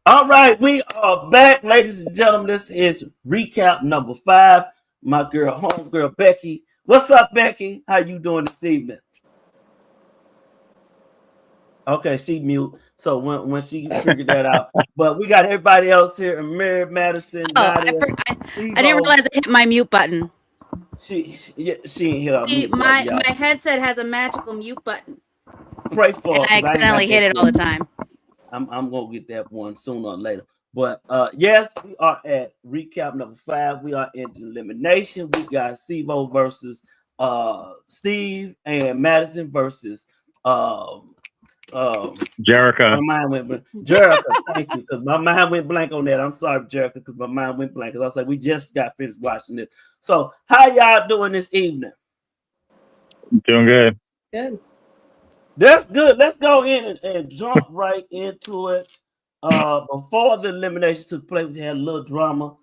All right, we are back, ladies and gentlemen. This is recap number 5. My girl, homegirl Becky. What's up, Becky? How you doing this evening? Okay, she mute. So when she figured that out, but we got everybody else here: Amir, Madison, Oh, Nadia, I didn't Sivo. realize I hit my mute button. She ain't hit our See, mute button, my y'all. headset has a magical mute button, Pray and for her I because I ain't got accidentally hit that it all yet. the time. I'm gonna get that one sooner or later. But yes, we are at recap number 5. We are in elimination. We got Sivo versus Steve and Madison versus um my Jerica. mind went blank. Jerica, thank you, because my mind went blank on that. I'm sorry, Jerica, because my mind went blank. Because I was like, we just got finished watching this. So, how y'all doing this evening? Doing good. Good. That's good. Let's go in and jump right into it. Before the elimination took place, we had a little drama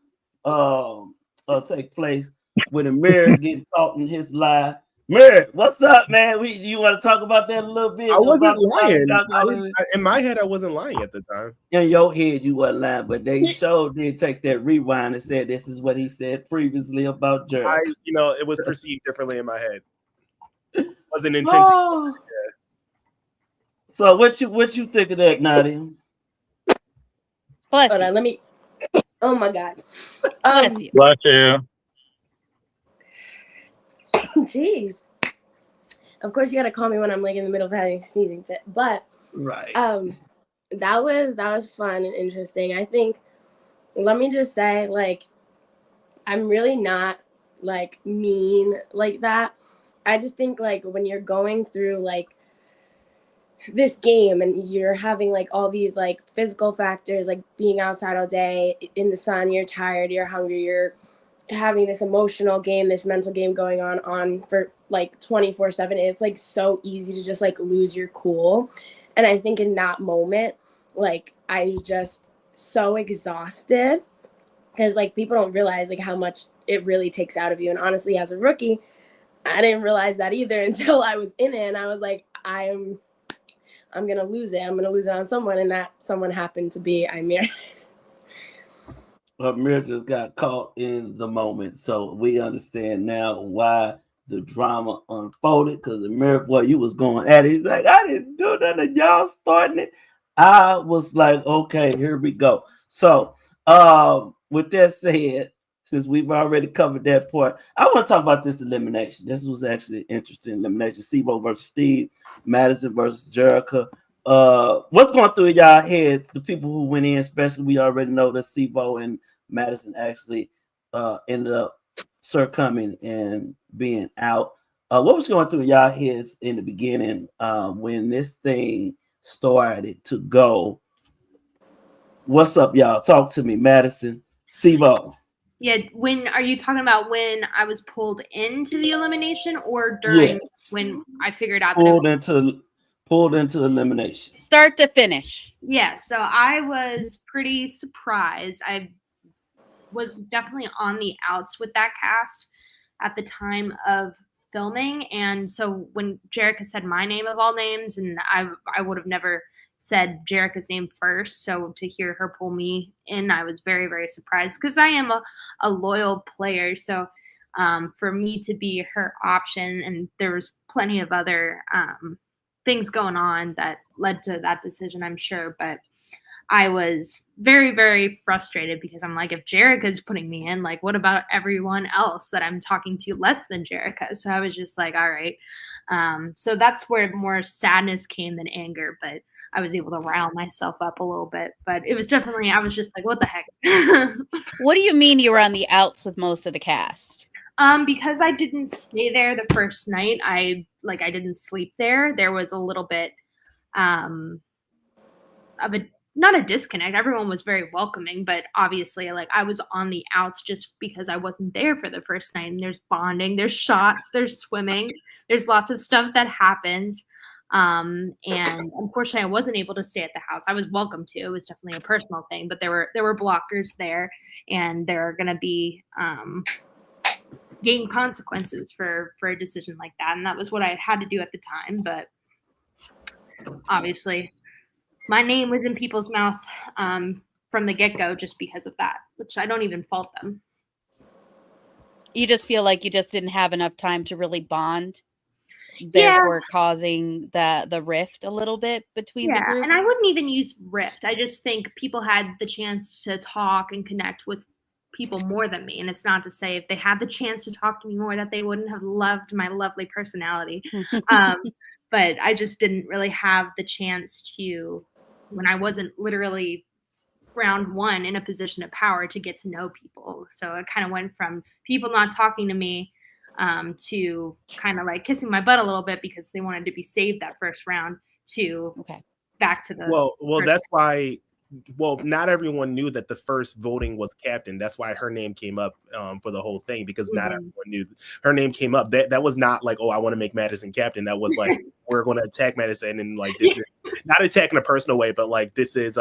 take place with Amir getting caught in his lie. Amir, what's up, man? You want to talk about that a little I bit wasn't about lying. y'all In my head, I wasn't lying at the time. in your head you weren't lying, but they sure did take that rewind and said this is what he said previously about Jericho. It was perceived differently in my head. It wasn't intentional. Oh. So what you think of that, Nadia? Bless Hold you. on, let me. Oh my god. Bless you. Bless you. Jeez. Of course, you gotta call me when I'm like in the middle of having a sneezing fit. But Right. that was fun and interesting. I think. Let me just say, like, I'm really not like mean like that. I just think like when you're going through like this game and you're having like all these like physical factors, like being outside all day in the sun, you're tired, you're hungry, you're having this emotional game, this mental game going on for like 24/7. It's like so easy to just like lose your cool. And I think in that moment, like I just so exhausted because like people don't realize like how much it really takes out of you. And honestly, as a rookie, I didn't realize that either until I was in it, and I was like, I'm gonna lose it. I'm gonna lose it on someone, and that someone happened to be Amir. Amir just got caught in the moment, so we understand now why the drama unfolded. Because Amir, boy, you was going at it. He's like, I didn't do nothing. Y'all starting it. I was like, okay, here we go. So, with that said, since we've already covered that part, I want to talk about this elimination. This was actually an interesting elimination. Sibo versus Steve, Madison versus Jericho. What's going through y'all head? The people who went in, especially, we already know that Sibo and Madison actually ended up succumbing and being out. What was going through y'all heads in the beginning when this thing started to go? What's up, y'all? Talk to me, Madison. Sibo. Yeah, when are you talking about when I was pulled into the elimination or during Yes. when I figured out that it was pulled into elimination. Start to finish. Yeah, so I was pretty surprised. I was definitely on the outs with that cast at the time of filming, and so when Jerica said my name of all names, and I would have never said Jerica's name first, so to hear her pull me in, I was very, very surprised because I am a loyal player. So for me to be her option, and there was plenty of other things going on that led to that decision, I'm sure, but I was very, very frustrated because I'm like, if Jerica's putting me in, like, what about everyone else that I'm talking to less than Jerica? So I was just like, all right. So that's where more sadness came than anger, but I was able to rile myself up a little bit. But it was definitely, I was just like, what the heck? What do you mean you were on the outs with most of the cast? Because I didn't stay there the first night. I didn't sleep there. There was a little bit of a not a disconnect. Everyone was very welcoming, but obviously like I was on the outs just because I wasn't there for the first night. And there's bonding, there's shots, there's swimming, there's lots of stuff that happens. And unfortunately I wasn't able to stay at the house. I was welcome to. It was definitely a personal thing, but there were blockers there, and there are gonna be game consequences for a decision like that. And that was what I had to do at the time. But obviously my name was in people's mouth from the get-go just because of that, which I don't even fault them. You just feel like you just didn't have enough time to really bond, Yeah. therefore causing the rift a little bit between the group. And I wouldn't even use rift. I just think people had the chance to talk and connect with people more than me. And it's not to say if they had the chance to talk to me more that they wouldn't have loved my lovely personality. But I just didn't really have the chance to, when I wasn't literally round one in a position of power, to get to know people. So it kind of went from people not talking to me to kind of like kissing my butt a little bit because they wanted to be saved that first round to back to the well that's why not everyone knew that the first voting was captain. That's why her name came up for the whole thing, because not everyone knew her name came up. That was not like, oh, I want to make Madison captain. That was like, we're going to attack Madison, and like this is, not attack in a personal way, but like this is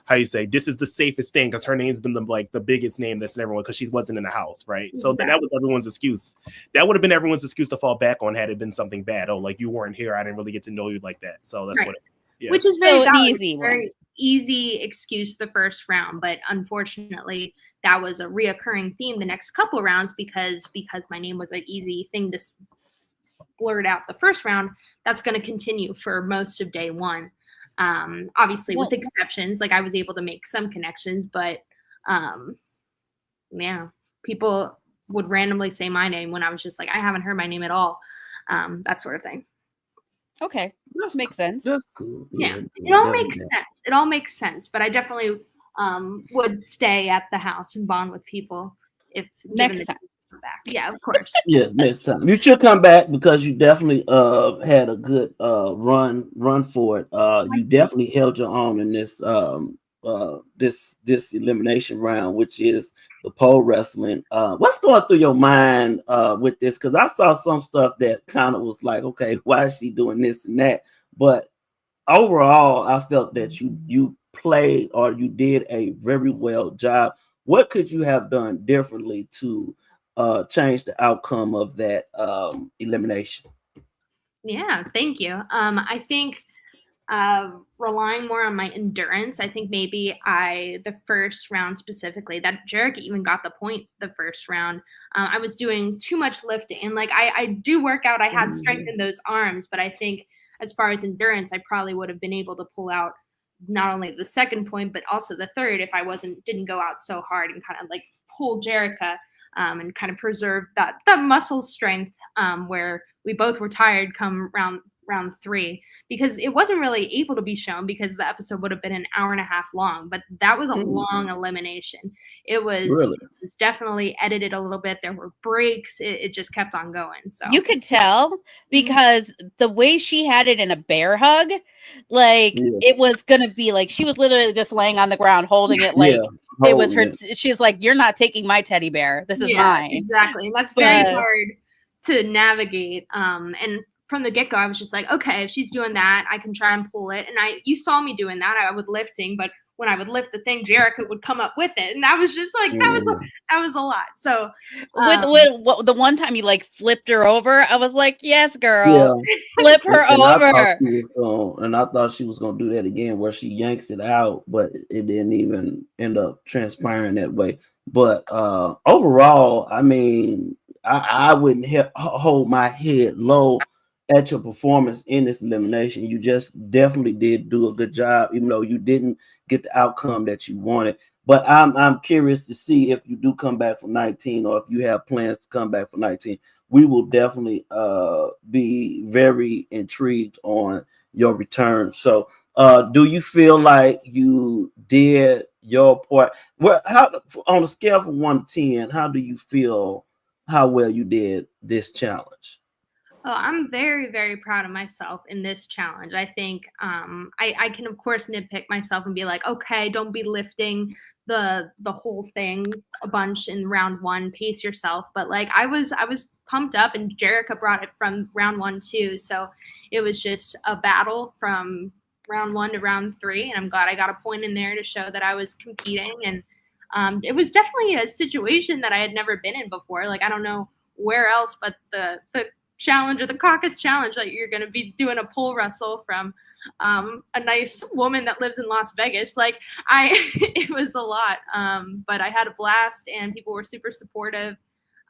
how you say, this is the safest thing because her name's been the biggest name that's in everyone because she wasn't in the house, right? So that was everyone's excuse. That would have been everyone's excuse to fall back on had it been something bad. Oh, like you weren't here, I didn't really get to know you like that. So that's what. Which is very valid. Very easy excuse the first round, but unfortunately, that was a reoccurring theme the next couple of rounds because my name was an easy thing to blurt out the first round. That's going to continue for most of day one. Obviously, with exceptions, like I was able to make some connections, but people would randomly say my name when I was just like, I haven't heard my name at all, that sort of thing. Okay, that makes sense. That's cool. Yeah, it all makes sense. It all makes sense, but I definitely would stay at the house and bond with people if next time. Back. Yeah, of course. Yeah, next time you should come back because you definitely had a good run for it. You definitely held your own in this this elimination round, which is the pole wrestling. What's going through your mind with this? Because I saw some stuff that kind of was like, okay, why is she doing this and that? But overall, I felt that you played, or you did a very well job. What could you have done differently to change the outcome of that elimination? Yeah, thank you. I think relying more on my endurance. I think maybe the first round specifically, that Jarek even got the point the first round. I was doing too much lifting, and like I do work out. I had strength in those arms, but I think as far as endurance, I probably would have been able to pull out not only the second point, but also the third if I didn't go out so hard and kind of like pull Jerica and kind of preserve that muscle strength where we both were tired come round 3, because it wasn't really able to be shown because the episode would have been an hour and a half long, but that was a long elimination. It was definitely edited a little bit. There were breaks. It just kept on going. So you could tell because the way she had it in a bear hug, like it was gonna be like she was literally just laying on the ground holding it like it was her. She's like, you're not taking my teddy bear. This is mine. Exactly. And that's very hard to navigate. And from the get-go, I was just like, okay, if she's doing that, I can try and pull it. And you saw me doing that. I was lifting, but when I would lift the thing, Jerica would come up with it. And that was just like, that was a lot. So with the one time you like flipped her over, I was like, yes, girl, flip her over. And I thought she was going to do that again where she yanks it out, but it didn't even end up transpiring that way. But overall, I mean, I wouldn't hold my head low at your performance in this elimination. You just definitely did do a good job, even though you didn't get the outcome that you wanted. But I'm curious to see if you do come back for 19, or if you have plans to come back for 19. We will definitely be very intrigued on your return. So do you feel like you did your part? Well, how, on a scale from 1 to 10, how do you feel how well you did this challenge? Oh, I'm very, very proud of myself in this challenge. I think I can, of course, nitpick myself and be like, okay, don't be lifting the whole thing a bunch in round 1. Pace yourself. But like I was pumped up, and Jerica brought it from round 1 too. So it was just a battle from round 1 to round 3, and I'm glad I got a point in there to show that I was competing. And it was definitely a situation that I had never been in before. Like I don't know where else but the challenge or the caucus challenge that you're going to be doing a pole wrestle from a nice woman that lives in Las Vegas. Like it was a lot, but I had a blast, and people were super supportive.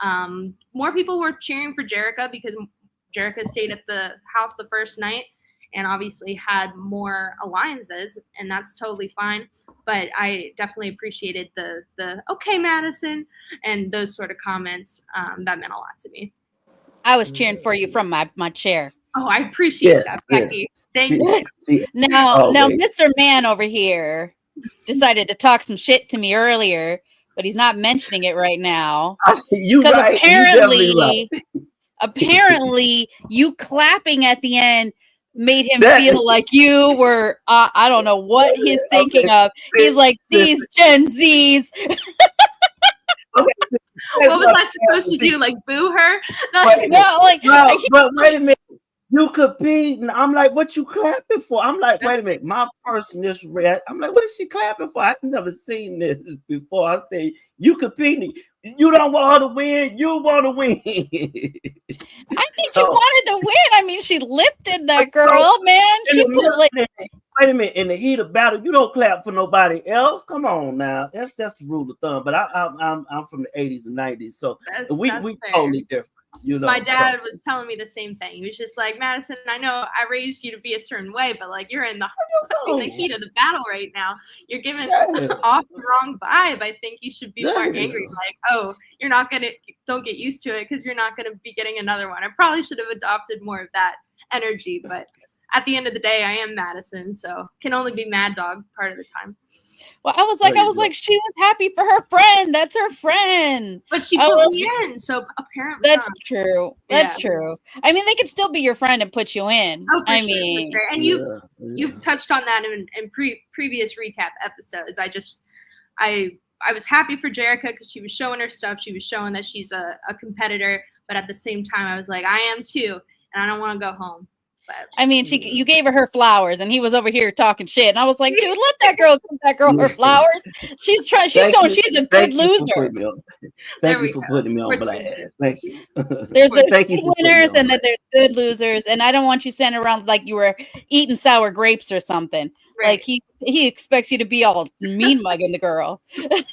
More people were cheering for Jerica because Jerica stayed at the house the first night and obviously had more alliances, and that's totally fine. But I definitely appreciated the okay, Madison, and those sort of comments. That meant a lot to me. I was cheering for you from my chair. Oh, I appreciate that, Becky. Thank you. Now, Mr. Man over here decided to talk some shit to me earlier, but he's not mentioning it right now. You right. Apparently, you clapping at the end made him feel like you were. I don't know what he's thinking of. He's like, these Gen Zs. What was I supposed to do? Like boo her? But wait a minute. You competing. I'm like, what you clapping for? I'm like, wait a minute. My first initial reaction, I'm like, what is she clapping for? I've never seen this before. I say, you competing. You don't want her to win. You want to win. I think she wanted to win. I mean, she lifted that girl, man. She put like. Wait a minute. In the heat of battle, you don't clap for nobody else. Come on now. That's the rule of thumb. But I'm from the 80s and 90s, so we totally different. You know, my dad was telling me the same thing. He was just like, Madison, I know I raised you to be a certain way, but like you're in the heat of the battle right now. You're giving off the wrong vibe. I think you should be more angry. Like, oh, don't get used to it because you're not gonna be getting another one. I probably should have adopted more of that energy, but at the end of the day, I am Madison, so can only be Mad Dog part of the time. Well, I was like, she was happy for her friend. That's her friend. But she put me in, so apparently that's true. That's true. I mean, they could still be your friend and put you in. Oh, for sure. And you've touched on that in previous recap episodes. I was happy for Jerica because she was showing her stuff. She was showing that she's a competitor, but at the same time, I was like, I am too, and I don't want to go home. I mean, you gave her flowers, and he was over here talking shit. And I was like, dude, let that girl give that girl her flowers. She's showing she's a good loser. Thank you for putting me on blast. Thank you. There's winners, and then there's good losers. And I don't want you standing around like you were eating sour grapes or something. Right. Like he expects you to be all mean mugging the girl. I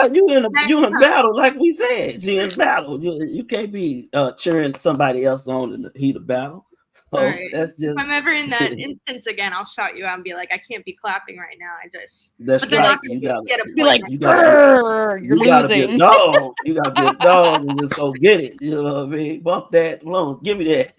mean, you in battle, like we said. You in battle. You can't be cheering somebody else on in the heat of battle. So right. That's just. If I'm ever in that instance again, I'll shout you out and be like, I can't be clapping right now. That's right. You gotta be like, you're losing. You gotta be a dog and just go get it. You know what I mean? Bump that alone. Give me that.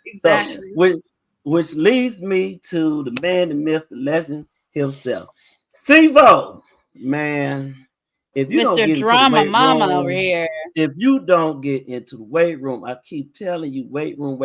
Exactly. So, which leads me to the man, the myth, the legend himself, Sivo. Man, if you don't get Drama into the Mama room, over here. If you don't get into the weight room, I keep telling you, weight room.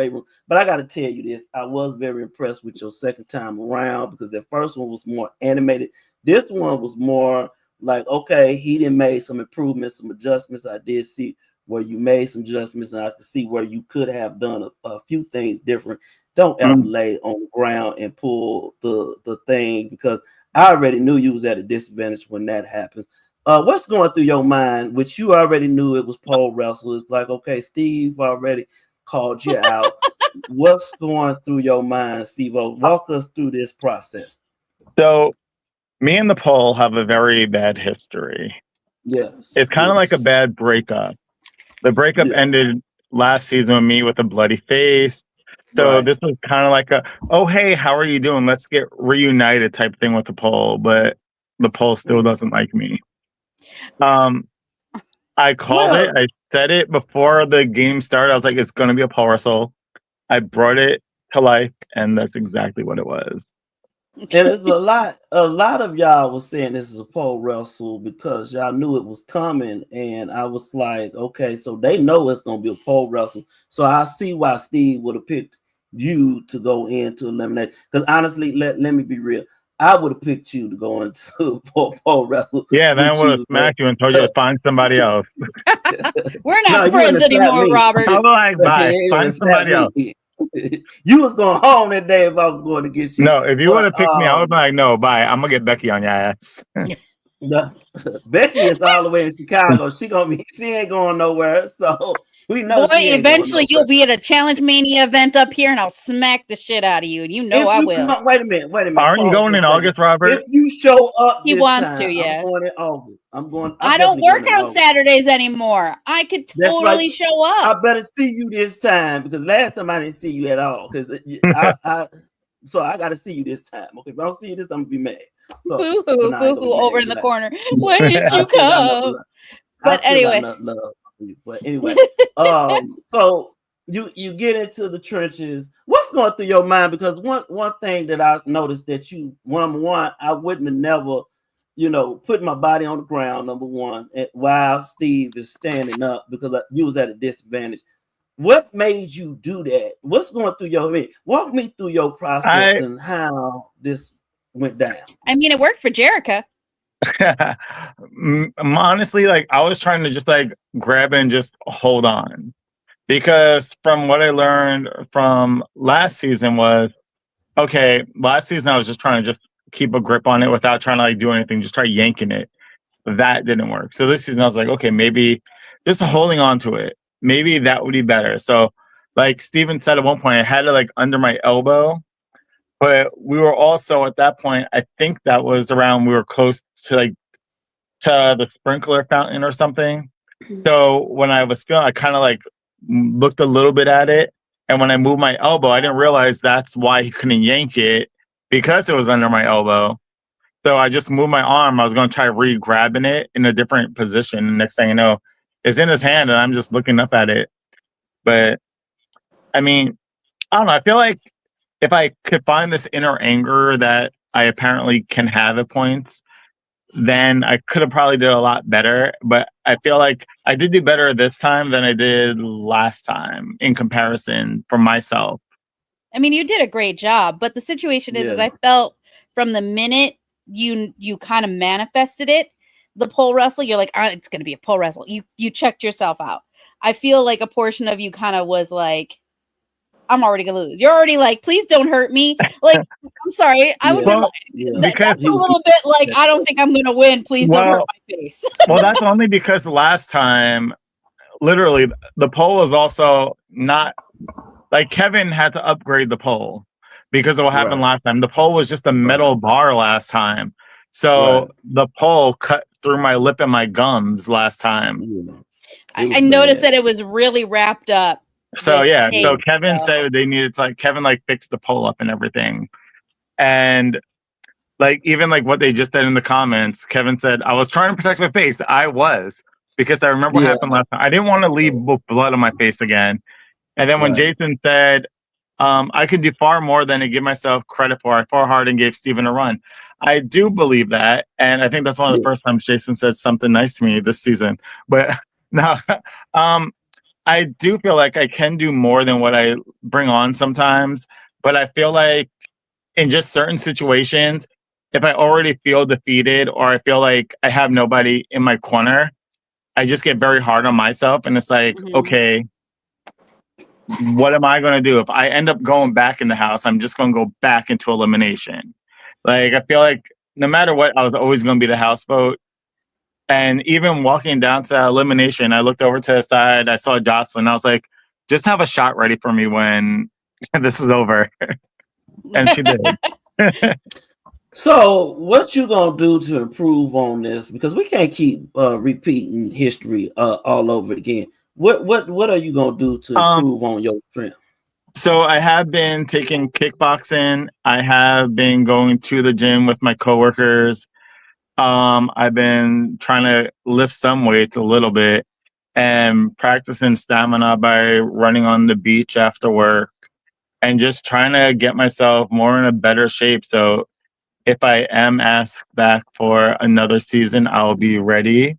But I got to tell you this. I was very impressed with your second time around because the first one was more animated. This one was more like, okay, he done made some improvements, some adjustments. I did see where you made some adjustments, and I could see where you could have done a few things different. Don't ever lay on the ground and pull the thing because I already knew you was at a disadvantage when that happens. What's going through your mind, which you already knew it was pole wrestle? It's like, okay, Steve already called you out. What's going through your mind, Sivo? Walk us through this process. So, me and the pole have a very bad history. Yes. It's kind of like a bad breakup. The breakup ended last season with me with a bloody face. So this was kind of like oh, hey, how are you doing? Let's get reunited type thing with the pole. But the pole still doesn't like me. I called it. I said it before the game started. I was like, it's going to be a pole wrestle. I brought it to life, and that's exactly what it was. And it's a lot of y'all was saying this is a pole wrestle because y'all knew it was coming. And I was like, okay, so they know it's going to be a pole wrestle. So I see why Steve would have picked you to go into eliminate. Because honestly, let me be real. I would have picked you to go into pole wrestle. Yeah, then I would have smacked you and told you to find somebody else. We're not friends anymore, Robert. I'm like, bye. Find somebody else. You was going home that day if I was going to get you. No, if you would have picked me, I would be like, no, bye. I'm gonna get Becky on your ass. Becky is all the way in Chicago. She ain't going nowhere. So We know boy, eventually you'll be at a Challenge Mania event up here, and I'll smack the shit out of you, and you know I will. Wait a minute. Aren't you going in August, Robert? If you show up, he wants to. Yeah, I'm going in August. I don't work out Saturdays anymore. I could totally show up. I better see you this time, because last time I didn't see you at all. Because so I got to see you this time. Okay, if I don't see you this, I'm gonna be mad. So, boo hoo, boo hoo, over in the corner. Why didn't you come? But anyway. But anyway, so you get into the trenches. What's going through your mind? Because one thing that I noticed that you, number one, I wouldn't have never, put my body on the ground, number one, while Steve is standing up, because you was at a disadvantage. What made you do that? What's going through your head? Walk me through your process and how this went down. I mean, it worked for Jerica. Honestly, like, I was trying to just like grab and just hold on, because from what I learned from last season was, okay, last season I was just trying to just keep a grip on it without trying to like do anything, just try yanking it. That didn't work. So this season I was like, okay, maybe just holding on to it, maybe that would be better. So like Steven said at one point, I had it like under my elbow, but we were also at that point, I think that was around, we were close to like to the sprinkler fountain or something. So when I was feeling, I kind of like looked a little bit at it, and when I moved my elbow, I didn't realize that's why he couldn't yank it, because it was under my elbow. So I just moved my arm. I was going to try re-grabbing it in a different position. And next thing you know, it's in his hand, and I'm just looking up at it. But I mean, I don't know. I feel like if I could find this inner anger that I apparently can have at points, then I could have probably did a lot better. But I feel like I did do better this time than I did last time in comparison for myself. I mean, you did a great job, but the situation is I felt from the minute you kind of manifested it, the pole wrestle, you're like, it's going to be a pole wrestle. You checked yourself out. I feel like a portion of you kind of was like, I'm already gonna lose. You're already like, please don't hurt me. Like, I'm sorry. I would that's a little bit like, I don't think I'm gonna win. Please don't hurt my face. Well, that's only because last time, literally, the pole was also not like, Kevin had to upgrade the pole because of what happened last time. The pole was just a metal bar last time. So the pole cut through my lip and my gums last time. I noticed that it was really wrapped up. So so Kevin said they needed to, like, Kevin like fixed the pole up and everything. And like, even like what they just said in the comments, Kevin said, I was trying to protect my face. I was, because I remember what happened last time. I didn't want to leave blood on my face again. And then when Jason said, I could do far more than to give myself credit for, I fought hard and gave Steven a run. I do believe that. And I think that's one of the first times Jason said something nice to me this season. But no, I do feel like I can do more than what I bring on sometimes. But I feel like in just certain situations, if I already feel defeated or I feel like I have nobody in my corner, I just get very hard on myself. And it's like, okay, what am I going to do? If I end up going back in the house, I'm just going to go back into elimination. Like, I feel like no matter what, I was always going to be the house vote. And even walking down to that elimination, I looked over to the side, I saw Jocelyn. I was like, just have a shot ready for me when this is over. And she did. So what you going to do to improve on this? Because we can't keep repeating history all over again. What are you going to do to improve on your strength? So I have been taking kickboxing. I have been going to the gym with my coworkers. I've been trying to lift some weights a little bit and practicing stamina by running on the beach after work and just trying to get myself more in a better shape. So if I am asked back for another season, I'll be ready.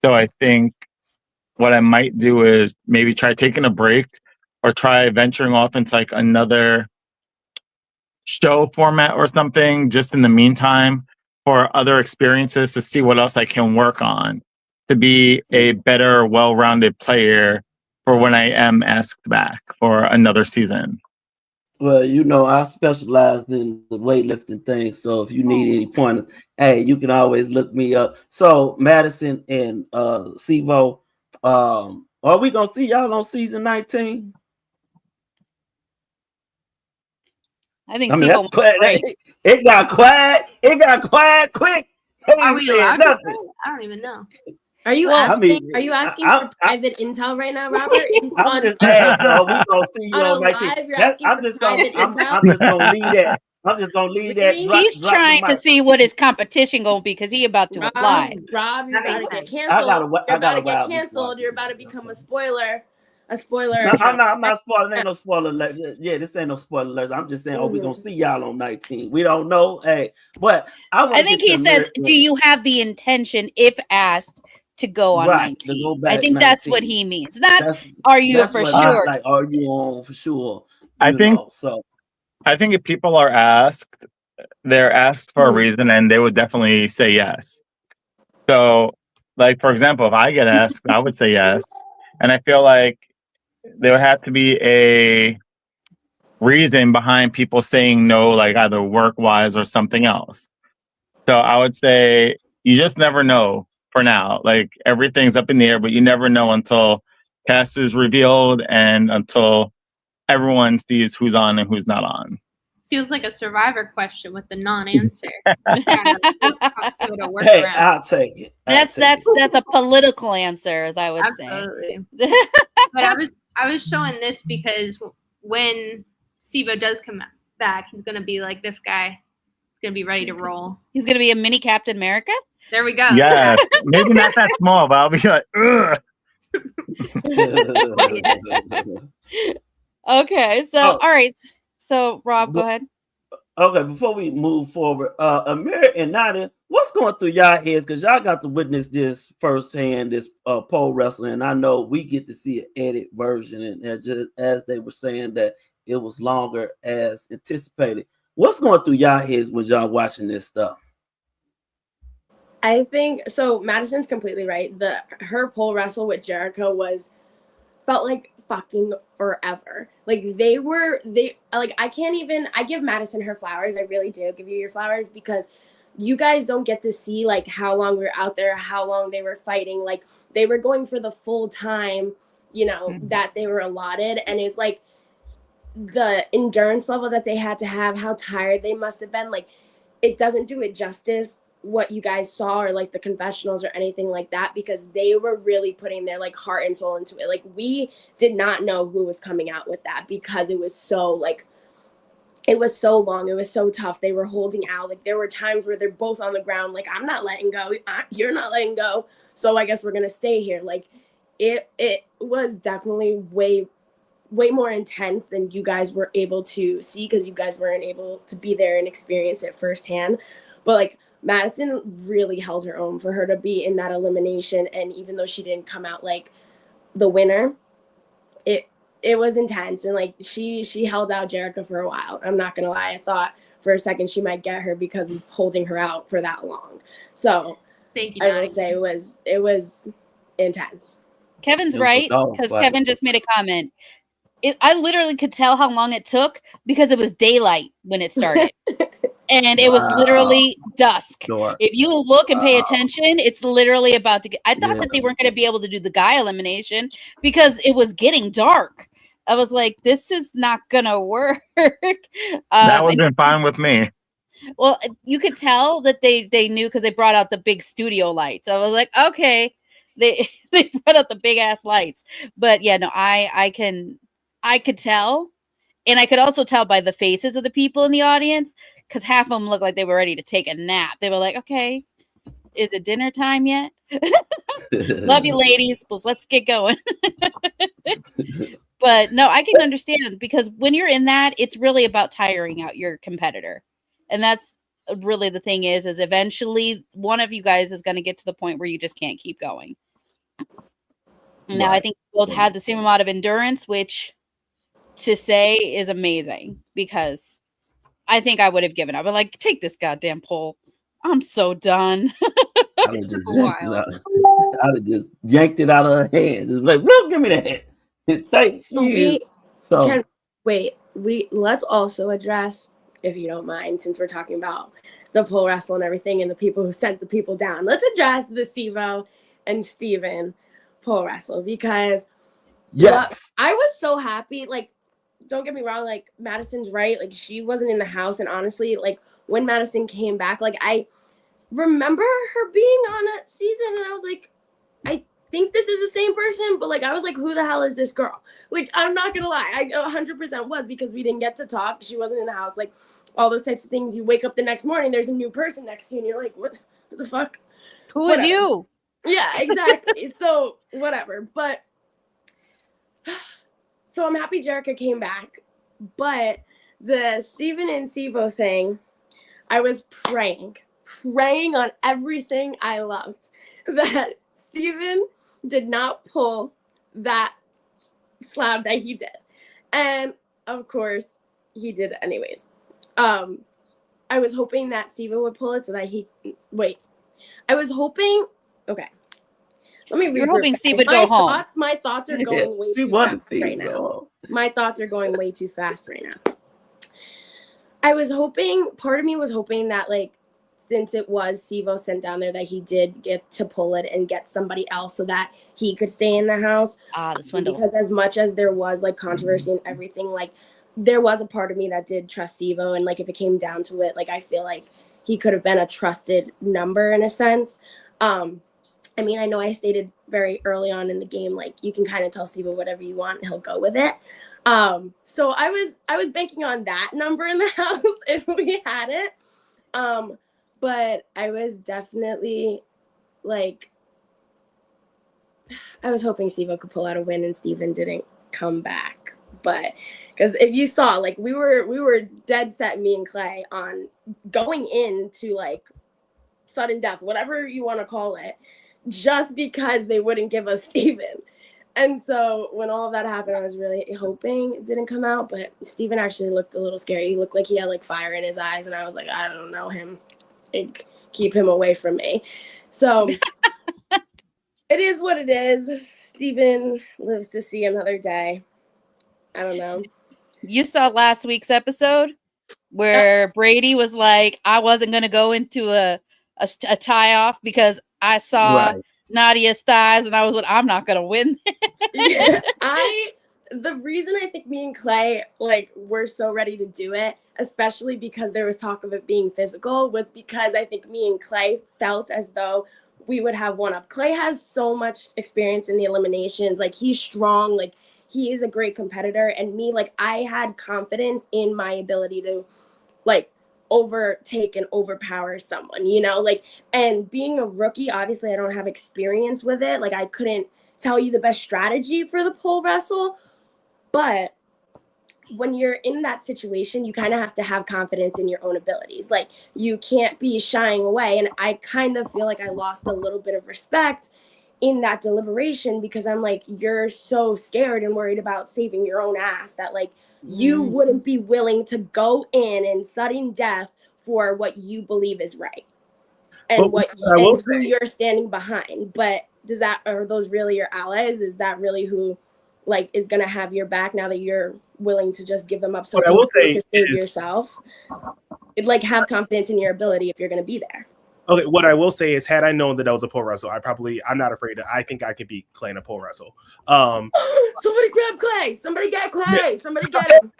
So I think what I might do is maybe try taking a break or try venturing off into like another show format or something just in the meantime for other experiences to see what else I can work on to be a better, well-rounded player for when I am asked back for another season. Well, I specialize in the weightlifting thing. So if you need any pointers, hey, you can always look me up. So Madison and Sivo, Are we gonna see y'all on season 19? I think that's quiet. It got quiet. It got quiet quick. Are we allowed to say? I don't even know. Are you asking? Are you asking for private intel right now, Robert? I'm just asking. Are we gonna see you on 19? I'm just gonna leave that. I'm just gonna leave that. He's trying to see what his competition gonna be because he about to apply. Rob, you're about to get canceled. You're about to get canceled. You're about to become a spoiler. No, I'm not spoiling. Ain't no spoiler alert. Yeah, this ain't no spoiler alert. I'm just saying, we gonna see y'all on 19. We don't know. Hey, but I think he says, do you have the intention, if asked, to go on 19? To go back I think 19. That's what he means. Not are you for sure? Like, are you on for sure? I think if people are asked, they're asked for a reason, and they would definitely say yes. So, like, for example, if I get asked, I would say yes. And I feel like there would have to be a reason behind people saying no, like either work-wise or something else. So I would say you just never know for now. Like, everything's up in the air, but you never know until cast is revealed and until everyone sees who's on and who's not on. Feels like a Survivor question with the non-answer. Hey, I'll take it. That's a political answer, as I would say. But I was showing this because when Sivo does come back, he's gonna be like this guy. He's gonna be ready to roll. He's gonna be a mini Captain America. There we go. Yeah, maybe not that small, but I'll be like, ugh. Okay, so all right. So, Rob, go ahead. Okay, before we move forward, Amir and Nadia, what's going through y'all heads? Because y'all got to witness this firsthand, this pole wrestling. And I know we get to see an edit version, and just as they were saying that it was longer as anticipated. What's going through y'all heads when y'all watching this stuff? I think so. Madison's completely right. Her pole wrestle with Jericho felt like fucking forever. Like I give Madison her flowers. I really do give you your flowers, because you guys don't get to see like how long we were out there, how long they were fighting. Like, they were going for the full time, that they were allotted. And it's like the endurance level that they had to have, how tired they must have been. Like, it doesn't do it justice what you guys saw, or like the confessionals or anything like that, because they were really putting their like heart and soul into it. Like, we did not know who was coming out with that, because it was so long, it was so tough. They were holding out. Like, there were times where they're both on the ground, like, I'm not letting go, you're not letting go, so I guess we're gonna stay here. Like, it was definitely way more intense than you guys were able to see, because you guys weren't able to be there and experience it firsthand. But like, Madison really held her own for her to be in that elimination. And even though she didn't come out like the winner, it was intense. And like, she held out Jericho for a while. I'm not gonna lie, I thought for a second she might get her because of holding her out for that long. So thank you. I will say it was intense. Kevin's right, because Kevin just made a comment. I literally could tell how long it took because it was daylight when it started. And it was literally dusk. Sure. If you look and pay attention, it's literally about to get. I thought that they weren't going to be able to do the guy elimination because it was getting dark. I was like, this is not going to work. That would have been fine with me. Well, you could tell that they knew, because they brought out the big studio lights. I was like, okay, they brought out the big ass lights. But yeah, no, I could tell. And I could also tell by the faces of the people in the audience, because half of them looked like they were ready to take a nap. They were like, okay, is it dinner time yet? Love you, ladies. Well, let's get going. But no, I can understand, because when you're in that, it's really about tiring out your competitor. And that's really the thing is eventually one of you guys is going to get to the point where you just can't keep going. Right. Now, I think we both had the same amount of endurance, which to say is amazing, because I think I would have given up. I'm like, take this goddamn pole. I'm so done. I'd have just yanked it out of her hand. Just like, well, give me that. Thank you. Let's also address, if you don't mind, since we're talking about the pole wrestle and everything and the people who sent the people down, let's address the Sivo and Steven pole wrestle because I was so happy. Like, don't get me wrong, like Madison's right. Like, she wasn't in the house, and honestly, like when Madison came back, like I remember her being on a season, and I was like, I think this is the same person, but like I was like, who the hell is this girl? Like, I'm not gonna lie, I 100% was, because we didn't get to talk. She wasn't in the house. Like, all those types of things. You wake up the next morning, there's a new person next to you, and you're like, what the fuck? Who is you? Yeah, exactly. So whatever. But so I'm happy Jerica came back. But the Steven and Sivo thing, I was praying on everything I loved that Steven did not pull that slab that he did. And of course, he did anyways. I was hoping that Steven would pull it so that I was hoping, okay. Let me You're hoping Steve would go home. My thoughts are going way too fast right now. My thoughts are going way too fast right now. I was hoping, part of me was hoping that, like, since it was Sivo sent down there, that he did get to pull it and get somebody else so that he could stay in the house. The swindle. Because as much as there was, like, controversy and everything, like, there was a part of me that did trust Sivo. And, like, if it came down to it, like, I feel like he could have been a trusted number in a sense. I mean, I know I stated very early on in the game, like, you can kind of tell Sivo whatever you want and he'll go with it. So I was banking on that number in the house if we had it. But I was definitely, like, I was hoping Sivo could pull out a win and Steven didn't come back. But because if you saw, like, we were dead set, me and Clay, on going into, like, sudden death, whatever you want to call it, just because they wouldn't give us Steven. And so when all of that happened, I was really hoping it didn't come out. But Steven actually looked a little scary. He looked like he had, like, fire in his eyes. And I was like, I don't know him. Like, keep him away from me. So it is what it is. Steven lives to see another day. I don't know. You saw last week's episode where Brady was like, I wasn't going to go into a tie off because I saw Nadia's thighs and I was like, I'm not going to win. Yeah, the reason I think me and Clay, like, were so ready to do it, especially because there was talk of it being physical, was because I think me and Clay felt as though we would have one up. Clay has so much experience in the eliminations. Like, he's strong. Like, he is a great competitor. And me, like, I had confidence in my ability to, like, overtake and overpower someone, you know? Like, and being a rookie, obviously I don't have experience with it. Like, I couldn't tell you the best strategy for the pole wrestle. But when you're in that situation, you kind of have to have confidence in your own abilities. Like, you can't be shying away. And I kind of feel like I lost a little bit of respect in that deliberation because I'm like, you're so scared and worried about saving your own ass that, like, you wouldn't be willing to go in sudden death for what you believe is right and who you're standing behind. But are those really your allies? Is that really who, like, is going to have your back now that you're willing to just give them up so to save yourself? Like, have confidence in your ability if you're going to be there. Okay, what I will say is, had I known that that was a pole wrestle, I'm not afraid. I think I could beat Clay in a pole wrestle. Somebody grab Clay. Somebody get Clay. Yeah. Somebody get him.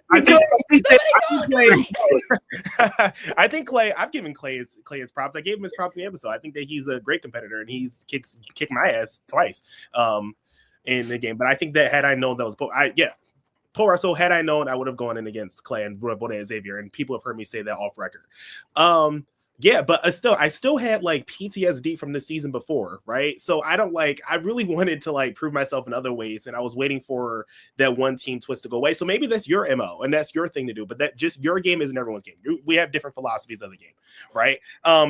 I think Clay. I've given Clay his props. I gave him his props in the episode. I think that he's a great competitor and he's kicked my ass twice in the game. But I think that had I known that was pole wrestle, had I known, I would have gone in against Clay and Bonet Xavier. And people have heard me say that off record. Yeah, but I still had, like, PTSD from the season before, right? So I really wanted to, like, prove myself in other ways, and I was waiting for that one team twist to go away. So maybe that's your MO, and that's your thing to do, but that just your game isn't everyone's game. We have different philosophies of the game, right?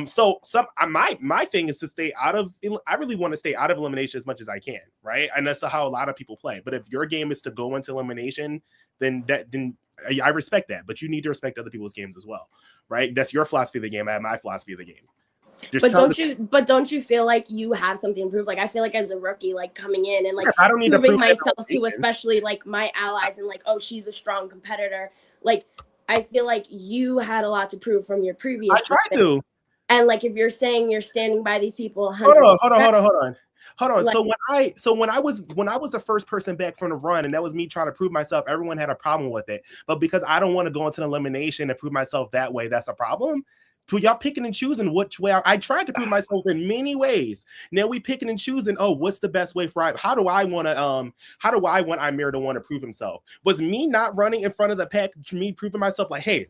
So my thing is to stay out of. I really want to stay out of elimination as much as I can, right? And that's how a lot of people play. But if your game is to go into elimination, then I respect that, but you need to respect other people's games as well, right? That's your philosophy of the game. I have my philosophy of the game. But don't you feel like you have something to prove? Like, I feel like as a rookie, like, coming in and, like, I don't need proving to myself to, especially, like, my allies and, like, oh, she's a strong competitor. Like, I feel like you had a lot to prove from your previous. I tried to. And like, if you're saying you're standing by these people, hold on. Like, So when I was the first person back from the run, and that was me trying to prove myself, everyone had a problem with it. But because I don't want to go into an elimination and prove myself that way, that's a problem. So y'all picking and choosing which way. I tried to prove myself in many ways. Now we picking and choosing. Oh, what's the best way for? How do I want Amir to want to prove himself? Was me not running in front of the pack, me proving myself like, hey,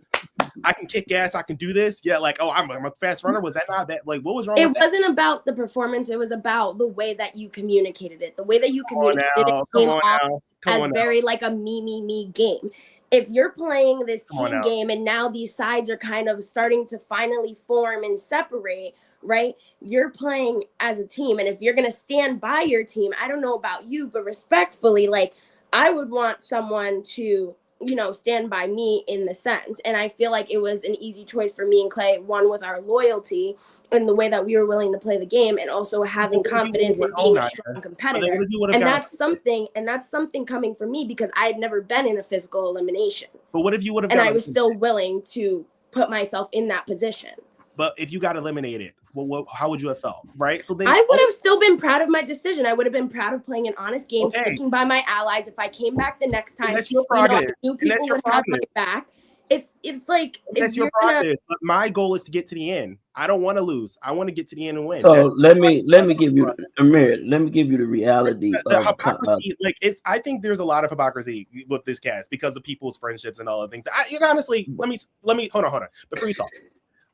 I can kick ass, I can do this. Yeah, like, oh, I'm a fast runner. Was that not that? Like, what was wrong? It wasn't about the performance. It was about the way that you communicated it. The way that you communicated it came off as very like a me game. If you're playing this team game and now these sides are kind of starting to finally form and separate, right? You're playing as a team. And if you're going to stand by your team, I don't know about you, but respectfully, like, I would want someone to, you know, stand by me in the sense. And I feel like it was an easy choice for me and Clay, one with our loyalty and the way that we were willing to play the game, and also having confidence in being a strong competitor. And that's something coming from me because I had never been in a physical elimination. But what if you would have? And I was still willing to put myself in that position. But if you got eliminated, how would you have felt? Right? So then I would have still been proud of my decision. I would have been proud of playing an honest game, sticking by my allies. If I came back the next time, that's your prerogative. I knew people would have my back. It's like, that's your prerogative. But my goal is to get to the end. I don't want to lose. I want to get to the end and win. So let me give you Amir. Let me give you the reality. The hypocrisy, I think there's a lot of hypocrisy with this cast because of people's friendships and all of things. Honestly, let me hold on. Before you talk,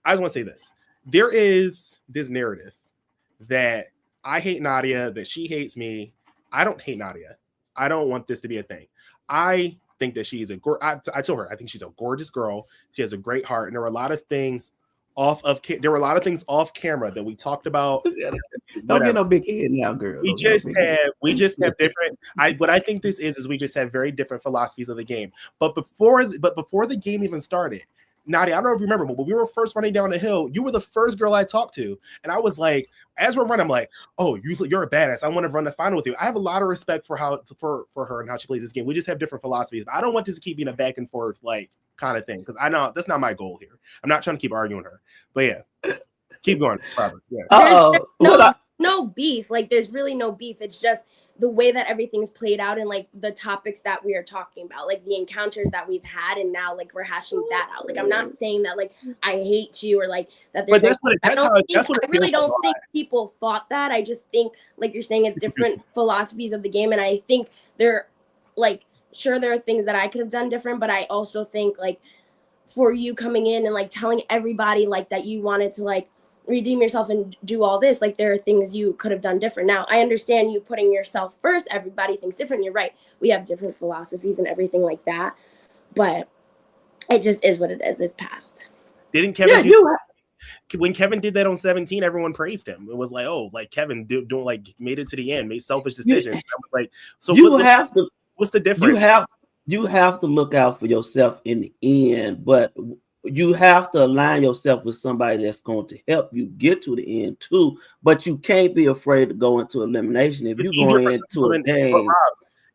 I just want to say this. There is this narrative that I hate Nadia, that she hates me. I don't hate Nadia. I don't want this to be a thing. I think that she is I told her, I think she's a gorgeous girl. She has a great heart. And there were a lot of things off camera that we talked about. Don't get no big head now, girl. We just have different. What I think this is we just have very different philosophies of the game. But before the game even started, Nadia, I don't know if you remember, but when we were first running down the hill, you were the first girl I talked to. And I was like, as we're running, I'm like, oh, you're a badass. I want to run the final with you. I have a lot of respect for her and how she plays this game. We just have different philosophies. I don't want this to keep being a back and forth like kind of thing, because I know that's not my goal here. I'm not trying to keep arguing her. But yeah, keep going, Robert. Yeah. There's no beef. Like, there's really no beef. It's just the way that everything's played out and like the topics that we are talking about, like the encounters that we've had, and now like we're hashing that out. Like, I'm not saying that like I hate you or like that. I really don't think people thought that. I just think, like you're saying, it's different philosophies of the game, and I think they're like, sure, there are things that I could have done different, but I also think like for you coming in and like telling everybody like that you wanted to like redeem yourself and do all this, like there are things you could have done different. Now I understand you putting yourself first. Everybody thinks different. You're right. We have different philosophies and everything like that, but it just is what it is. It's past. Didn't Kevin when Kevin did that on 17, everyone praised him. It was like, oh, like Kevin don't like made it to the end, made selfish decisions. I was like, so what's the difference? You have to look out for yourself in the end, but you have to align yourself with somebody that's going to help you get to the end too. But you can't be afraid to go into elimination. If you go into a game,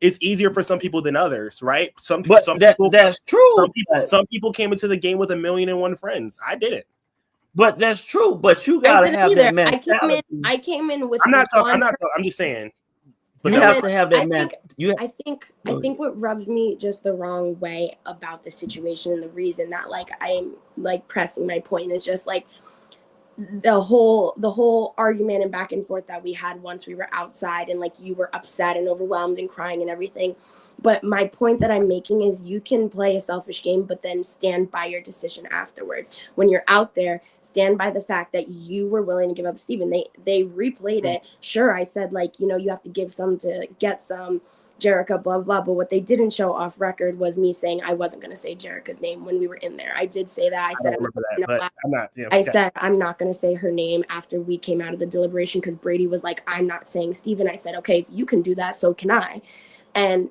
it's easier for some people than others, right? That's true. Some people came into the game with 1,000,001 friends. I didn't. But that's true. But you gotta have that mentality. I came in with. I'm just saying. But you have to have that man. I think what rubbed me just the wrong way about the situation, and the reason that like I'm like pressing my point is just like the whole argument and back and forth that we had once we were outside, and like you were upset and overwhelmed and crying and everything. But my point that I'm making is you can play a selfish game, but then stand by your decision afterwards. When you're out there, stand by the fact that you were willing to give up Steven. They replayed it. Sure, I said, like, you know, you have to give some to get some, Jerica, blah, blah. But what they didn't show off record was me saying I wasn't going to say Jerica's name when we were in there. I did say that. I said I'm not going to say her name after we came out of the deliberation because Brady was like, I'm not saying Steven. I said, okay, if you can do that, so can I. And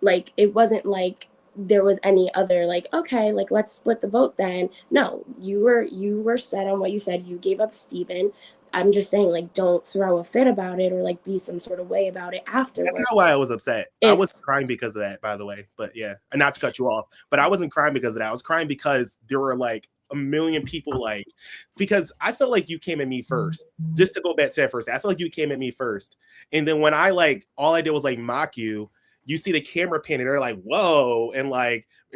like, it wasn't like there was any other like, okay, like let's split the vote then. No, you were set on what you said. You gave up Steven. I'm just saying, like, don't throw a fit about it or like be some sort of way about it afterwards. That's not why I was upset. I was crying because of that, by the way. But yeah, and not to cut you off, but I wasn't crying because of that. I was crying because there were like a million people, like, because I felt like you came at me first. Just to go back to that first, I feel like you came at me first, and then when I like all I did was like mock you. You see the camera pan and they're like, whoa, and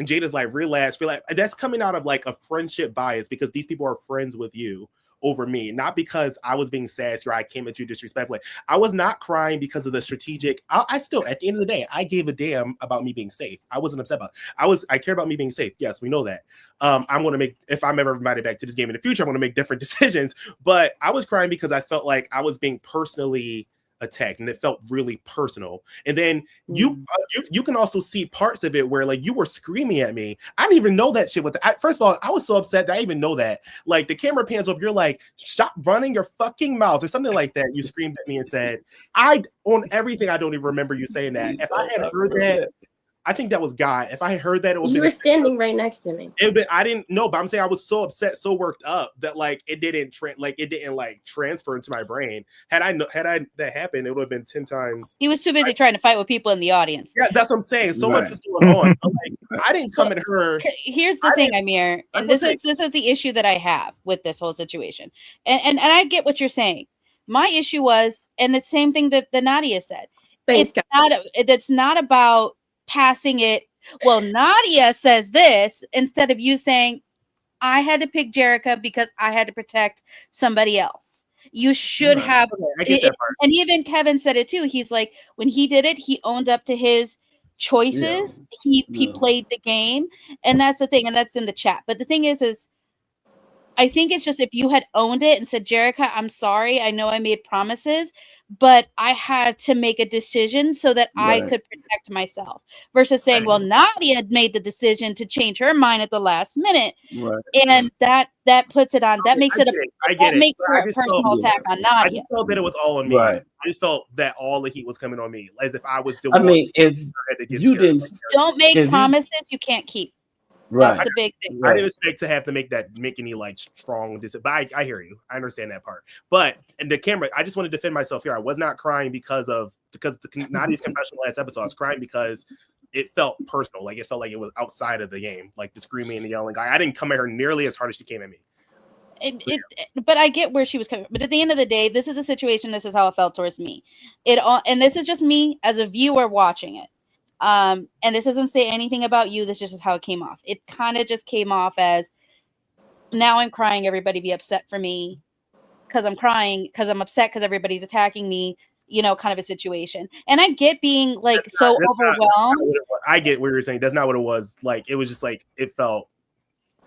Jada's like, relax. That's coming out of like a friendship bias because these people are friends with you over me, not because I was being sassy or I came at you disrespectfully. I was not crying because of the strategic. I still, at the end of the day, I gave a damn about me being safe. I wasn't upset about it. I care about me being safe. Yes, we know that. I'm going to make, if I'm ever invited back to this game in the future, I'm going to make different decisions. But I was crying because I felt like I was being personally attacked and it felt really personal. And then you can also see parts of it where like you were screaming at me. I didn't even know that shit was first of all, I was so upset that I didn't even know that. Like the camera pans up, you're like, stop running your fucking mouth or something like that. You screamed at me and said, on everything, I don't even remember you saying that. If I had heard that, I think that was God. If I had heard that, you were standing right next to me. I didn't know, but I'm saying I was so upset, so worked up that like it didn't transfer into my brain. Had that happened, it would have been 10 times. He was too busy trying to fight with people in the audience. Yeah, that's what I'm saying. So much was going on. I didn't come at her. Here's the thing, Amir, and this is the issue that I have with this whole situation, and I get what you're saying. My issue was, and the same thing that Nadia said. Thanks, it's not about passing it. Well, Nadia says this instead of you saying, I had to pick Jerica because I had to protect somebody else. You should have. I get that part. And even Kevin said it too. He's like, when he did it, he owned up to his choices. Yeah. He played the game. And that's the thing. And that's in the chat. But the thing is I think it's just if you had owned it and said, Jerica, I'm sorry. I know I made promises, but I had to make a decision so that I could protect myself versus saying, well, Nadia had made the decision to change her mind at the last minute. Right. And that puts it on, that makes it a personal attack on Nadia. I just felt that it was all on me. Right. I just felt that all the heat was coming on me as if I was the one. I mean, if you didn't, don't make promises you can't keep. Right. That's the big thing. I didn't expect to have to make any like strong decision, but I hear you. I understand that part. But in the camera, I just want to defend myself here. I was not crying because Nadia's confession last episode. I was crying because it felt personal. Like it felt like it was outside of the game, like the screaming and the yelling. I didn't come at her nearly as hard as she came at me. But I get where she was coming. But at the end of the day, this is a situation. This is how it felt towards me. And this is just me as a viewer watching it. And this doesn't say anything about you. This just is how it came off. It kind of just came off as, now I'm crying. Everybody be upset for me because I'm crying because I'm upset because everybody's attacking me. Kind of a situation. And I get being like overwhelmed. I get what you're saying. That's not what it was. Like it was just like it felt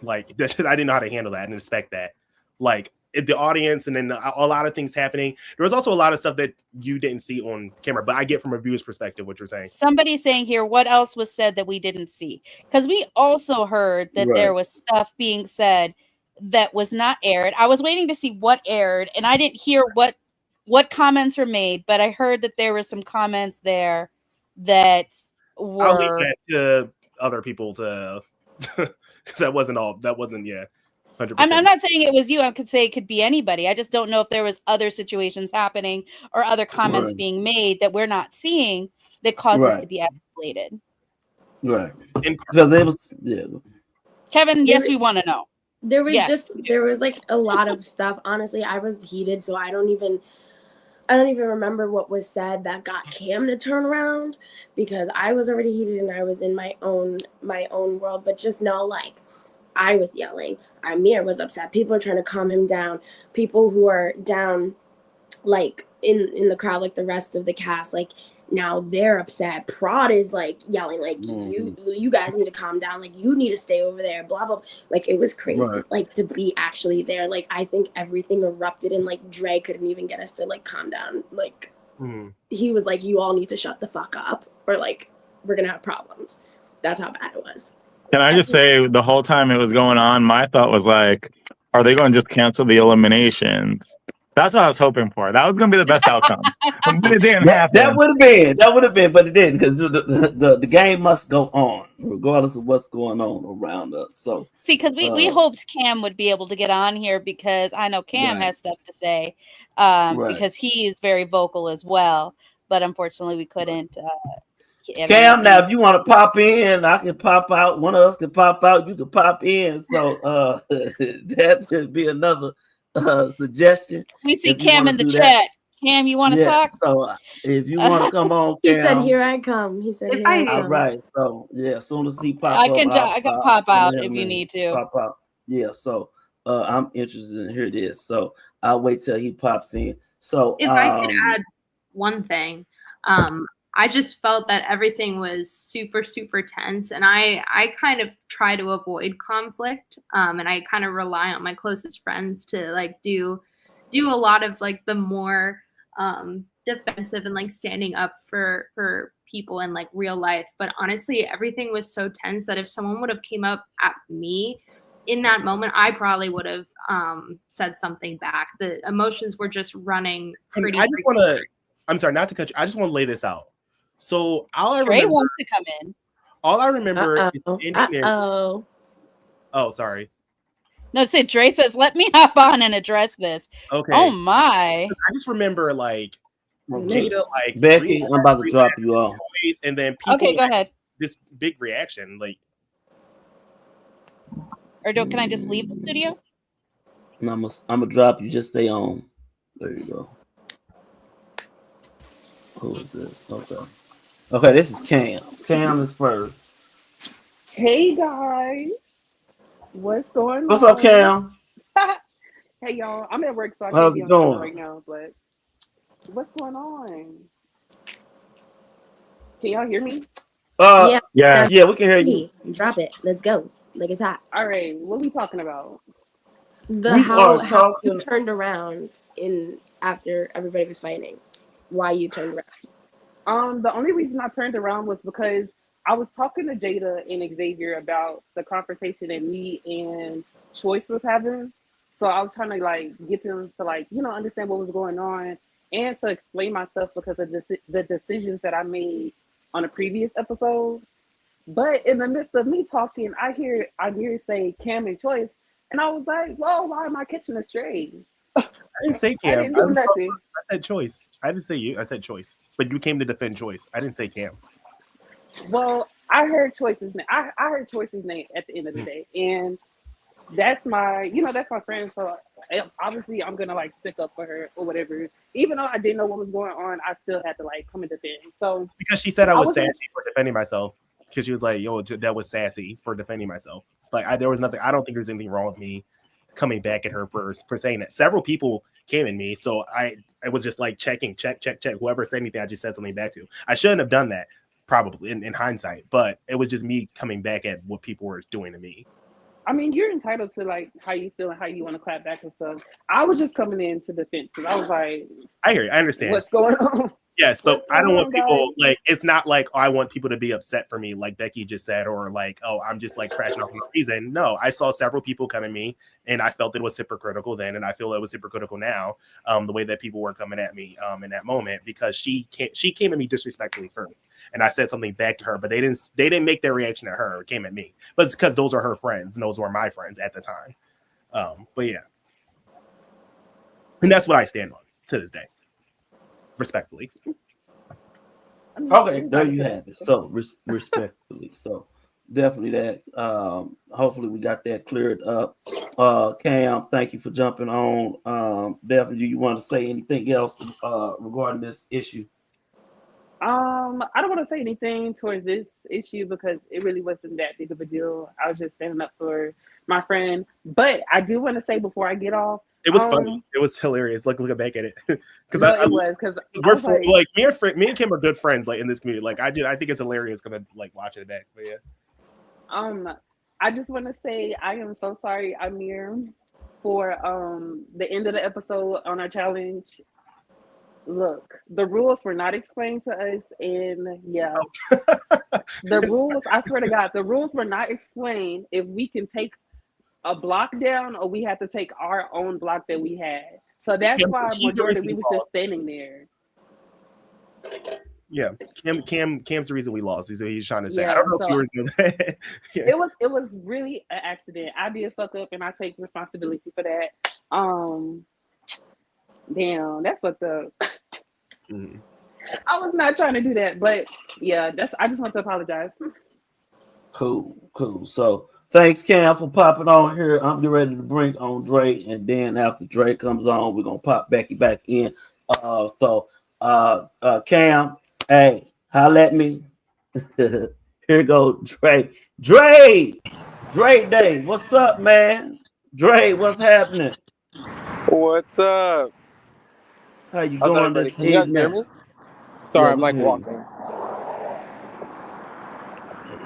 like I didn't know how to handle that. I didn't expect that. Like the audience and then a lot of things happening. There was also a lot of stuff that you didn't see on camera, but I get from a viewer's perspective what you're saying. Somebody's saying here, what else was said that we didn't see? Because we also heard that there was stuff being said that was not aired. I was waiting to see what aired, and I didn't hear what comments were made, but I heard that there were some comments there that were. I'll leave that to other people to, because that wasn't 100%. I'm not saying it was you. I could say it could be anybody. I just don't know if there was other situations happening or other comments being made that we're not seeing that caused this to be escalated. Right. Because they was Kevin, yes, we want to know. There was like a lot of stuff. Honestly, I was heated, so I don't even remember what was said that got Cam to turn around because I was already heated and I was in my own world. But just know, like, I was yelling. Amir was upset. People are trying to calm him down. People who are down, like in the crowd, like the rest of the cast, like now they're upset. Prod is like yelling, like you guys need to calm down. Like you need to stay over there. Blah blah. Like it was crazy. Right. Like to be actually there. Like I think everything erupted and like Dre couldn't even get us to like calm down. Like he was like, you all need to shut the fuck up, or like we're gonna have problems. That's how bad it was. Can I just say, the whole time it was going on, my thought was like, are they going to just cancel the eliminations? That's what I was hoping for. That was going to be the best outcome. But it didn't happen. That would have been, but it didn't, because the game must go on, regardless of what's going on around us. So see, because we hoped Cam would be able to get on here, because I know Cam has stuff to say, because he is very vocal as well. But unfortunately, we couldn't. Cam, now if you want to pop in, I can pop out. One of us can pop out. You can pop in. So that could be another suggestion. We see Cam in the chat. Cam, you want to talk? So if you want to come on, he Cam, said, "Here I come." He said, "Here I come." All right. So as soon as he pop I up, can pop out if you need to. Pop out. Yeah. So I'm interested in hear this. So I'll wait till he pops in. So if I could add one thing, I just felt that everything was super, super tense, and I kind of try to avoid conflict, and I kind of rely on my closest friends to like do a lot of like the more defensive and like standing up for people in like real life. But honestly, everything was so tense that if someone would have came up at me in that moment, I probably would have said something back. The emotions were just running pretty. I just want to. I'm sorry, not to cut you. I just want to lay this out. So all I Trey remember, wants to come in. All I remember is standing there. Oh, sorry. No, say Dre says, "Let me hop on and address this." Okay. Oh my! I just remember like Jada, like Becky, I'm about to drop you off, and then people. Okay, go ahead. This big reaction, like. Or can I just leave the studio? I'm gonna drop you. Just stay on. There you go. Who is this? Okay, this is Cam. Cam is first. Hey guys, what's going on? What's up, Cam? Hey y'all, I'm at work, so I How's can't be it on going? camera right now. But what's going on? Can y'all hear me? Yeah, we can hear you. Drop it. Let's go. Like it's hot. All right, what are we talking about? How you turned around after everybody was fighting. Why you turned around? The only reason I turned around was because I was talking to Jada and Xavier about the confrontation that me and Choice was having. So I was trying to like get them to like, understand what was going on and to explain myself because of the decisions that I made on a previous episode. But in the midst of me talking, I hear say Cam and Choice, and I was like, "Whoa, why am I catching a stray?" I didn't say Cam. I didn't do nothing. I said Choice. I didn't say you. I said Choice. But you came to defend Choice. I didn't say Cam. Well, I heard Choice's name. I heard Choice's name at the end of the day, and that's my friend. So obviously, I'm gonna like stick up for her or whatever. Even though I didn't know what was going on, I still had to like come and defend. So because she said I was sassy for defending myself. Because she was like, "Yo, that was sassy for defending myself." Like there was nothing. I don't think there's anything wrong with me coming back at her for saying that. Several people came at me, so I was just like check. Whoever said anything, I just said something back to. I shouldn't have done that, probably in hindsight, but it was just me coming back at what people were doing to me. I mean, you're entitled to like how you feel and how you want to clap back and stuff. I was just coming into defense because I was like, I hear you. I understand what's going on. Yes, but I don't want people like it's not like I want people to be upset for me, like Becky just said, or like, oh, I'm just like crashing off for no reason. No, I saw several people come at me, and I felt it was hypocritical then, and I feel it was hypocritical now. The way that people were coming at me, in that moment, because she came at me disrespectfully first, and I said something back to her, but they didn't make their reaction at her. It came at me, but it's because those are her friends, and those were my friends at the time. But yeah, and that's what I stand on to this day. Respectfully. Okay, there you have it. So respectfully. So definitely that. Hopefully we got that cleared up. Cam, thank you for jumping on. Definitely, do you want to say anything else regarding this issue? I don't want to say anything towards this issue because it really wasn't that big of a deal. I was just standing up for my friend. But I do want to say before I get off, it was funny. It was hilarious. Looking back at it, because we're like me and Kim are good friends. Like in this community, like I think it's hilarious. Gonna like watch it back. But yeah. I just want to say I am so sorry, Amir, for the end of the episode on our challenge. Look, the rules were not explained to us, and yeah, the rules. I swear to God, the rules were not explained. If we can take a block down or we have to take our own block that we had. So that's why majority we was just standing there. Yeah, Cam's the reason we lost. He's trying to say. I don't know if viewers know that. Yeah. It was really an accident. I did fuck up and I take responsibility for that. Damn, that's what the I was not trying to do that, but yeah, I just want to apologize. Cool. So thanks, Cam, for popping on here. I'm getting ready to bring on Drake, and then after Drake comes on, we're gonna pop Becky back in. Cam, hey, holla at me. Here go Drake. Drake Day. What's up, man? Drake, what's happening? What's up? How you How's doing everybody? this Can you guys hear evening? me? Yeah, Sorry, I'm we like hear you. walking.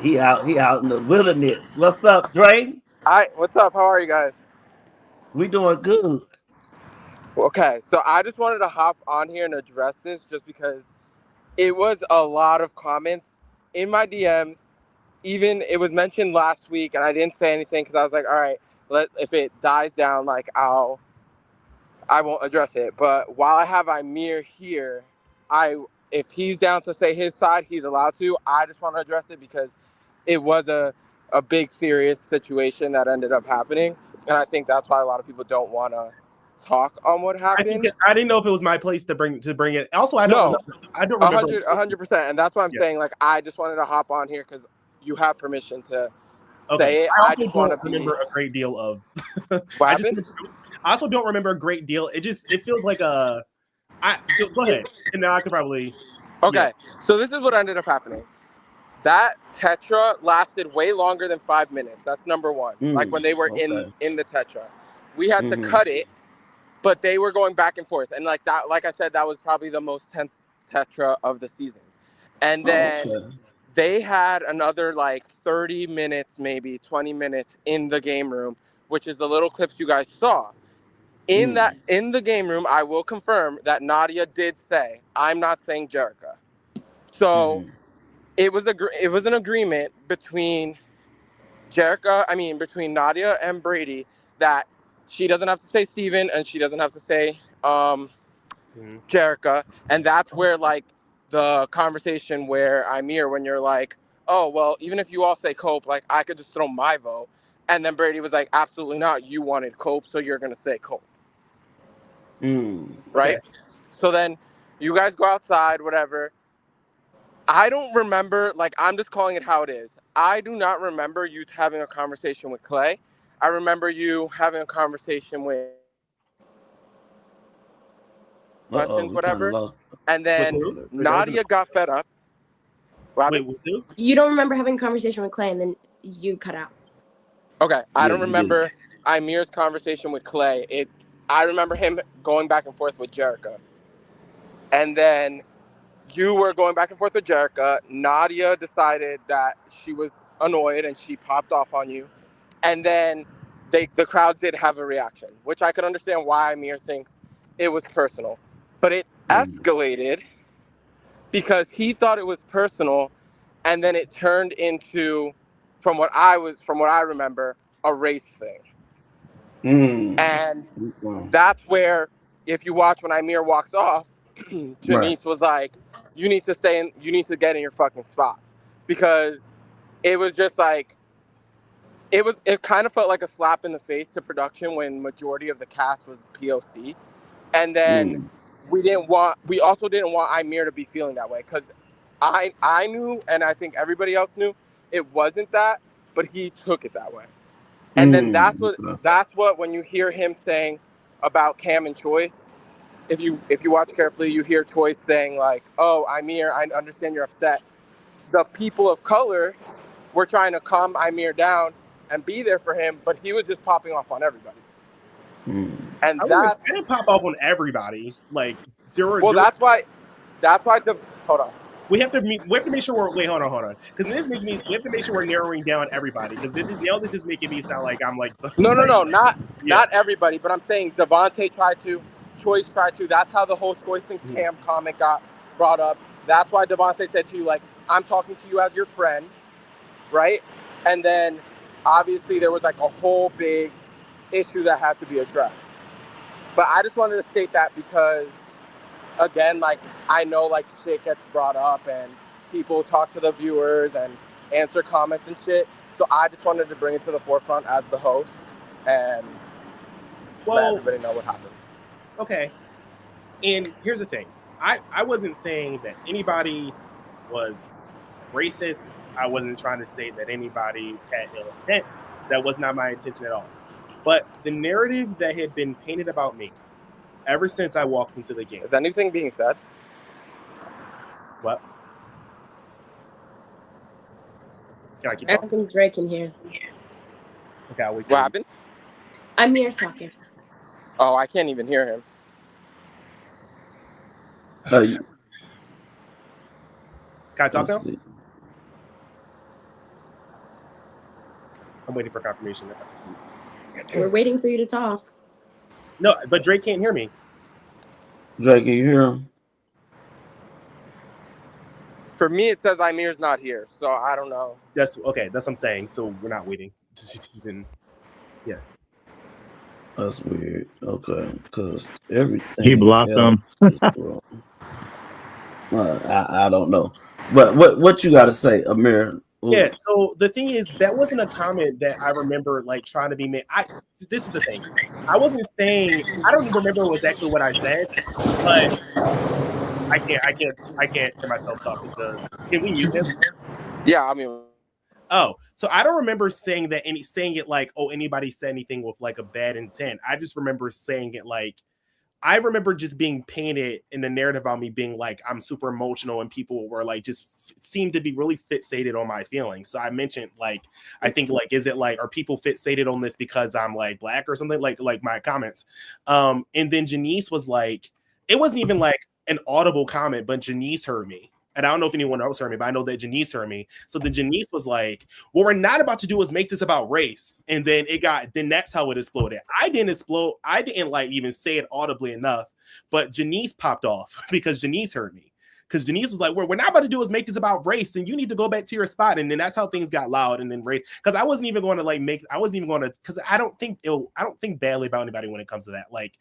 He out in the wilderness. What's up, Drake? Hi, what's up? How are you guys? We doing good. Okay, so I just wanted to hop on here and address this just because it was a lot of comments in my DMs. Even it was mentioned last week, and I didn't say anything because I was like, all right, if it dies down, like I won't address it. But while I have Amir here, if he's down to say his side, he's allowed to. I just want to address it because it was a big serious situation that ended up happening, and I think that's why a lot of people don't want to talk on what happened. I didn't know if it was my place to bring it. Also, I don't remember. 100%, and that's why I'm saying, like, I just wanted to hop on here because you have permission to say it. I just want to remember a great deal of. What happened? I also don't remember a great deal. It feels like go ahead, and now I could probably. Okay, so this is what ended up happening. That Tetra lasted way longer than 5 minutes. That's number one. Like when they were in the Tetra, we had to cut it, but they were going back and forth, and like that, like I said, that was probably the most tense Tetra of the season. And then they had another like 30 minutes, maybe 20 minutes in the game room, which is the little clips you guys saw. In the game room, I will confirm that Nadia did say, "I'm not saying Jerica." So it was an agreement between between Nadia and Brady that she doesn't have to say Steven and she doesn't have to say Jerica, and that's where like the conversation where when you're like, oh well, even if you all say Cope, like I could just throw my vote, and then Brady was like, absolutely not, you wanted Cope, so you're gonna say Cope. Right? So then you guys go outside, whatever. I don't remember, like, I'm just calling it how it is. I do not remember you having a conversation with Clay. I remember you having a conversation with questions, whatever. And then Nadia got fed up. Wait, you don't remember having a conversation with Clay and then you cut out. Okay, I don't remember Amir's conversation with Clay. I remember him going back and forth with Jerica. And then you were going back and forth with Jerica. Nadia decided that she was annoyed and she popped off on you. And then the crowd did have a reaction, which I could understand why Amir thinks it was personal. But it escalated because he thought it was personal, and then it turned into, from what I remember, a race thing. And that's where, if you watch when Amir walks off, Janice was like, you need to get in your fucking spot. Because it was just like, it kind of felt like a slap in the face to production when majority of the cast was POC. And then we also didn't want Amir to be feeling that way, because I knew, and I think everybody else knew, it wasn't that, but he took it that way. And then that's what when you hear him saying about Cam and Choice, if you watch carefully, you hear Choice saying like, "Oh, Amir, I understand you're upset." The people of color were trying to calm Amir down and be there for him, but he was just popping off on everybody. And I didn't pop off on everybody. Like that's why. Hold on. We have to make sure we're hold on. Because this makes me we have to make sure we're narrowing down everybody. Because this is making me sound like I'm like No, not everybody, but I'm saying Devontae tried to, Choice tried to. That's how the whole Choice and Cam comment got brought up. That's why Devontae said to you, like, I'm talking to you as your friend, right? And then obviously there was like a whole big issue that had to be addressed. But I just wanted to state that because, again, like, I know like shit gets brought up and people talk to the viewers and answer comments and shit. So I just wanted to bring it to the forefront as the host and let everybody know what happened. Okay. And here's the thing. I wasn't saying that anybody was racist. I wasn't trying to say that anybody had ill intent. That was not my intention at all. But the narrative that had been painted about me ever since I walked into the game. Is anything being said? What? Can I keep talking? I think Drake can hear. Okay, I'll wait. What happened? Amir's talking. Oh, I can't even hear him. Can I talk now? I'm waiting for confirmation. We're waiting for you to talk. No, but Drake can't hear me. Drake, can you hear him? For me, it says Amir's not here, so I don't know. That's okay. That's what I'm saying. So we're not waiting. Yeah. That's weird. Okay, because everything He blocked them. I don't know, but what you got to say, Amir? Yeah. So the thing is, that wasn't a comment that I remember like trying to be made. This is the thing. I wasn't saying. I don't even remember exactly what I said, but I can't hear myself talk because can we mute him? Yeah, I mean. Oh, so I don't remember saying that saying it like, oh, anybody said anything with like a bad intent. I just remember saying it like, I remember just being painted in the narrative about me being like, I'm super emotional and people were like, just seemed to be really fixated on my feelings. So I mentioned like, I think like, is it like, are people fixated on this because I'm like black or something like my comments. And then Janice was like, it wasn't even like an audible comment, but Janice heard me. And I don't know if anyone else heard me, but I know that Janice heard me. So then Janice was like, what we're not about to do is make this about race. And then then that's how it exploded. I didn't explode. I didn't like even say it audibly enough, but Janice popped off because Janice heard me. Because Janice was like, what we're not about to do is make this about race and you need to go back to your spot. And then that's how things got loud. And then race, because I wasn't even going to because I don't think badly about anybody when it comes to that. Like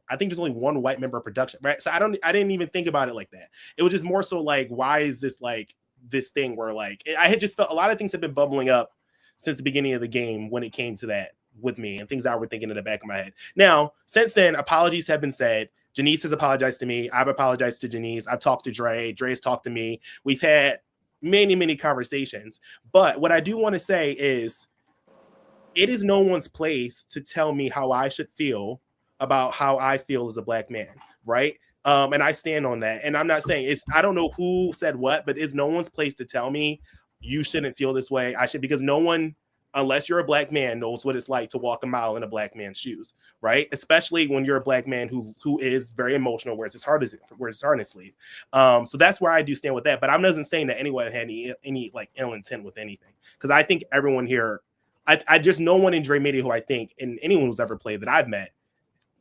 I think there's only one white member of production, right? So I didn't even think about it like that. It was just more so like, why is this like this thing where like, I had just felt a lot of things have been bubbling up since the beginning of the game when it came to that with me and things I were thinking in the back of my head. Now, since then, apologies have been said. Janice has apologized to me. I've apologized to Janice. I've talked to Dre. Dre's talked to me. We've had many, many conversations. But what I do want to say is it is no one's place to tell me how I should feel about how I feel as a black man, right? And I stand on that. And I'm not saying I don't know who said what, but it's no one's place to tell me you shouldn't feel this way. Because no one, unless you're a black man, knows what it's like to walk a mile in a black man's shoes, right? Especially when you're a black man who is very emotional, wears his heart on his sleeve. So that's where I do stand with that. But I'm not saying that anyone had any like ill intent with anything, because I think everyone here, I just no one in Dre Media who I think, and anyone who's ever played that I've met,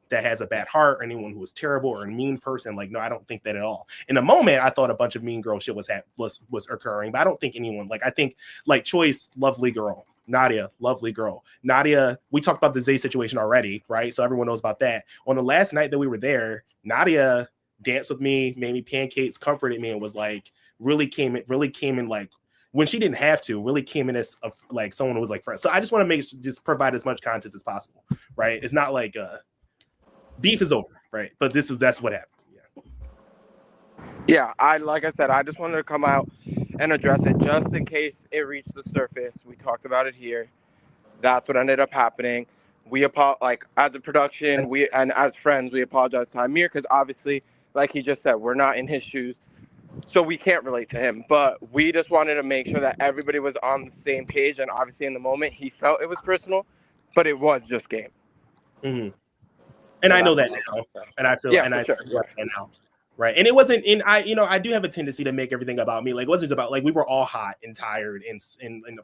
that has a bad heart, or anyone who is terrible or a mean person. Like, no, I don't think that at all. In the moment, I thought a bunch of mean girl shit was occurring, but I don't think anyone, like, I think like Choice, lovely girl. Nadia, lovely girl. Nadia, we talked about the Zay situation already, right? So everyone knows about that. On the last night that we were there, Nadia danced with me, made me pancakes, comforted me, and was like, really came in like, when she didn't have to, really came in as like someone who was like friends. So I just want to just provide as much context as possible, right? It's not like beef is over, right? But that's what happened. Yeah, like I said, I just wanted to come out and address it just in case it reached the surface. We talked about it here. That's what ended up happening. We like as a production, and as friends, we apologize to Amir because obviously, like he just said, we're not in his shoes, so we can't relate to him. But we just wanted to make sure that everybody was on the same page. And obviously, in the moment, he felt it was personal, but it was just game. Mm-hmm. And I know that now, and I feel, and I sure. now, right? And it wasn't in I do have a tendency to make everything about me. Like, it wasn't just about like we were all hot and tired and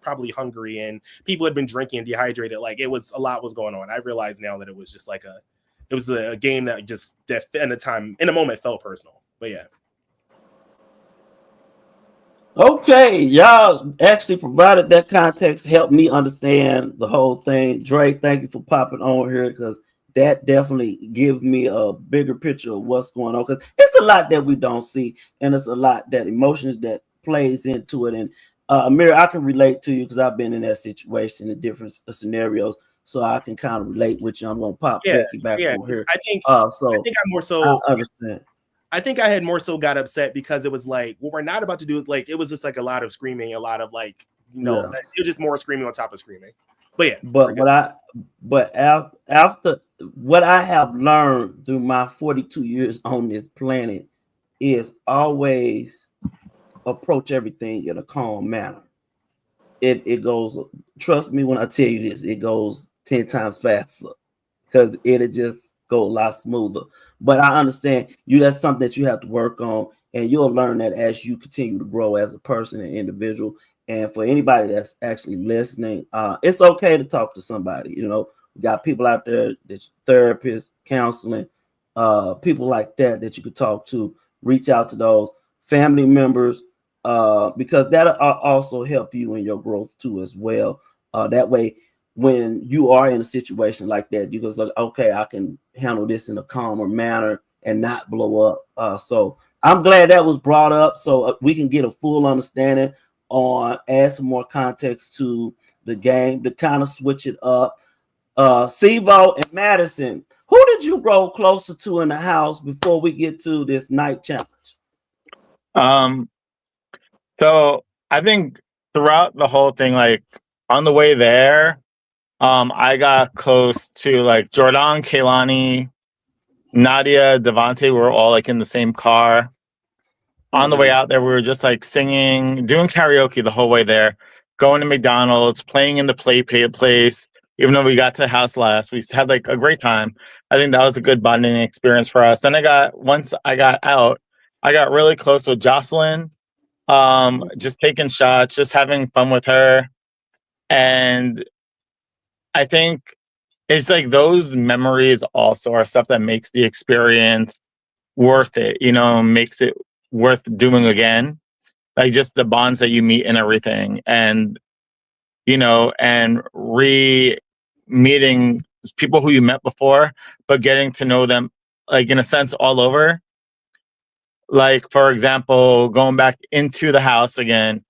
probably hungry, and people had been drinking and dehydrated. Like, it was a lot was going on. I realize now that it was just like it was a game that in the moment felt personal. But yeah. Okay, y'all actually provided that context, helped me understand the whole thing. Dre, thank you for popping on here, because that definitely gives me a bigger picture of what's going on, because it's a lot that we don't see, and it's a lot that emotions that plays into it. And Amir, I can relate to you because I've been in that situation in different scenarios. so I can kind of relate with you. I'm gonna pop Becky back on here. I think I'm more so. I understand. I think I had more so got upset because it was like what we're not about to do is like it was just like a lot of screaming, a lot of like it was just more screaming on top of screaming. But yeah, after what I have learned through my 42 years on this planet is always approach everything in a calm manner. It goes, trust me when I tell you this, it goes 10 times faster because it'll just go a lot smoother. But I understand that's something that you have to work on, and you'll learn that as you continue to grow as a person and individual. And for anybody that's actually listening, it's okay to talk to somebody. We got people out there that's therapists, counseling, people like that you could talk to. Reach out to those family members, because that'll also help you in your growth too as well. That way, when you are in a situation like that, you go like, okay, I can handle this in a calmer manner and not blow up. So I'm glad that was brought up so we can get a full understanding on, add some more context to the game to kind of switch it up. Sivo and Madison, who did you roll closer to in the house before we get to this night challenge? So I think throughout the whole thing, like on the way there, I got close to like Jordan, Kaylani, Nadia, Devante. We were all like in the same car. On the way out there, we were just like singing, doing karaoke the whole way there, going to McDonald's, playing in the play place. Even though we got to the house last, we had like a great time. I think that was a good bonding experience for us. Then once I got out, I got really close with Jocelyn, just taking shots, just having fun with her. And I think it's like those memories also are stuff that makes the experience worth it, makes it worth doing again. Like just the bonds that you meet and everything. And, and meeting people who you met before, but getting to know them, like in a sense, all over. Like, for example, going back into the house again,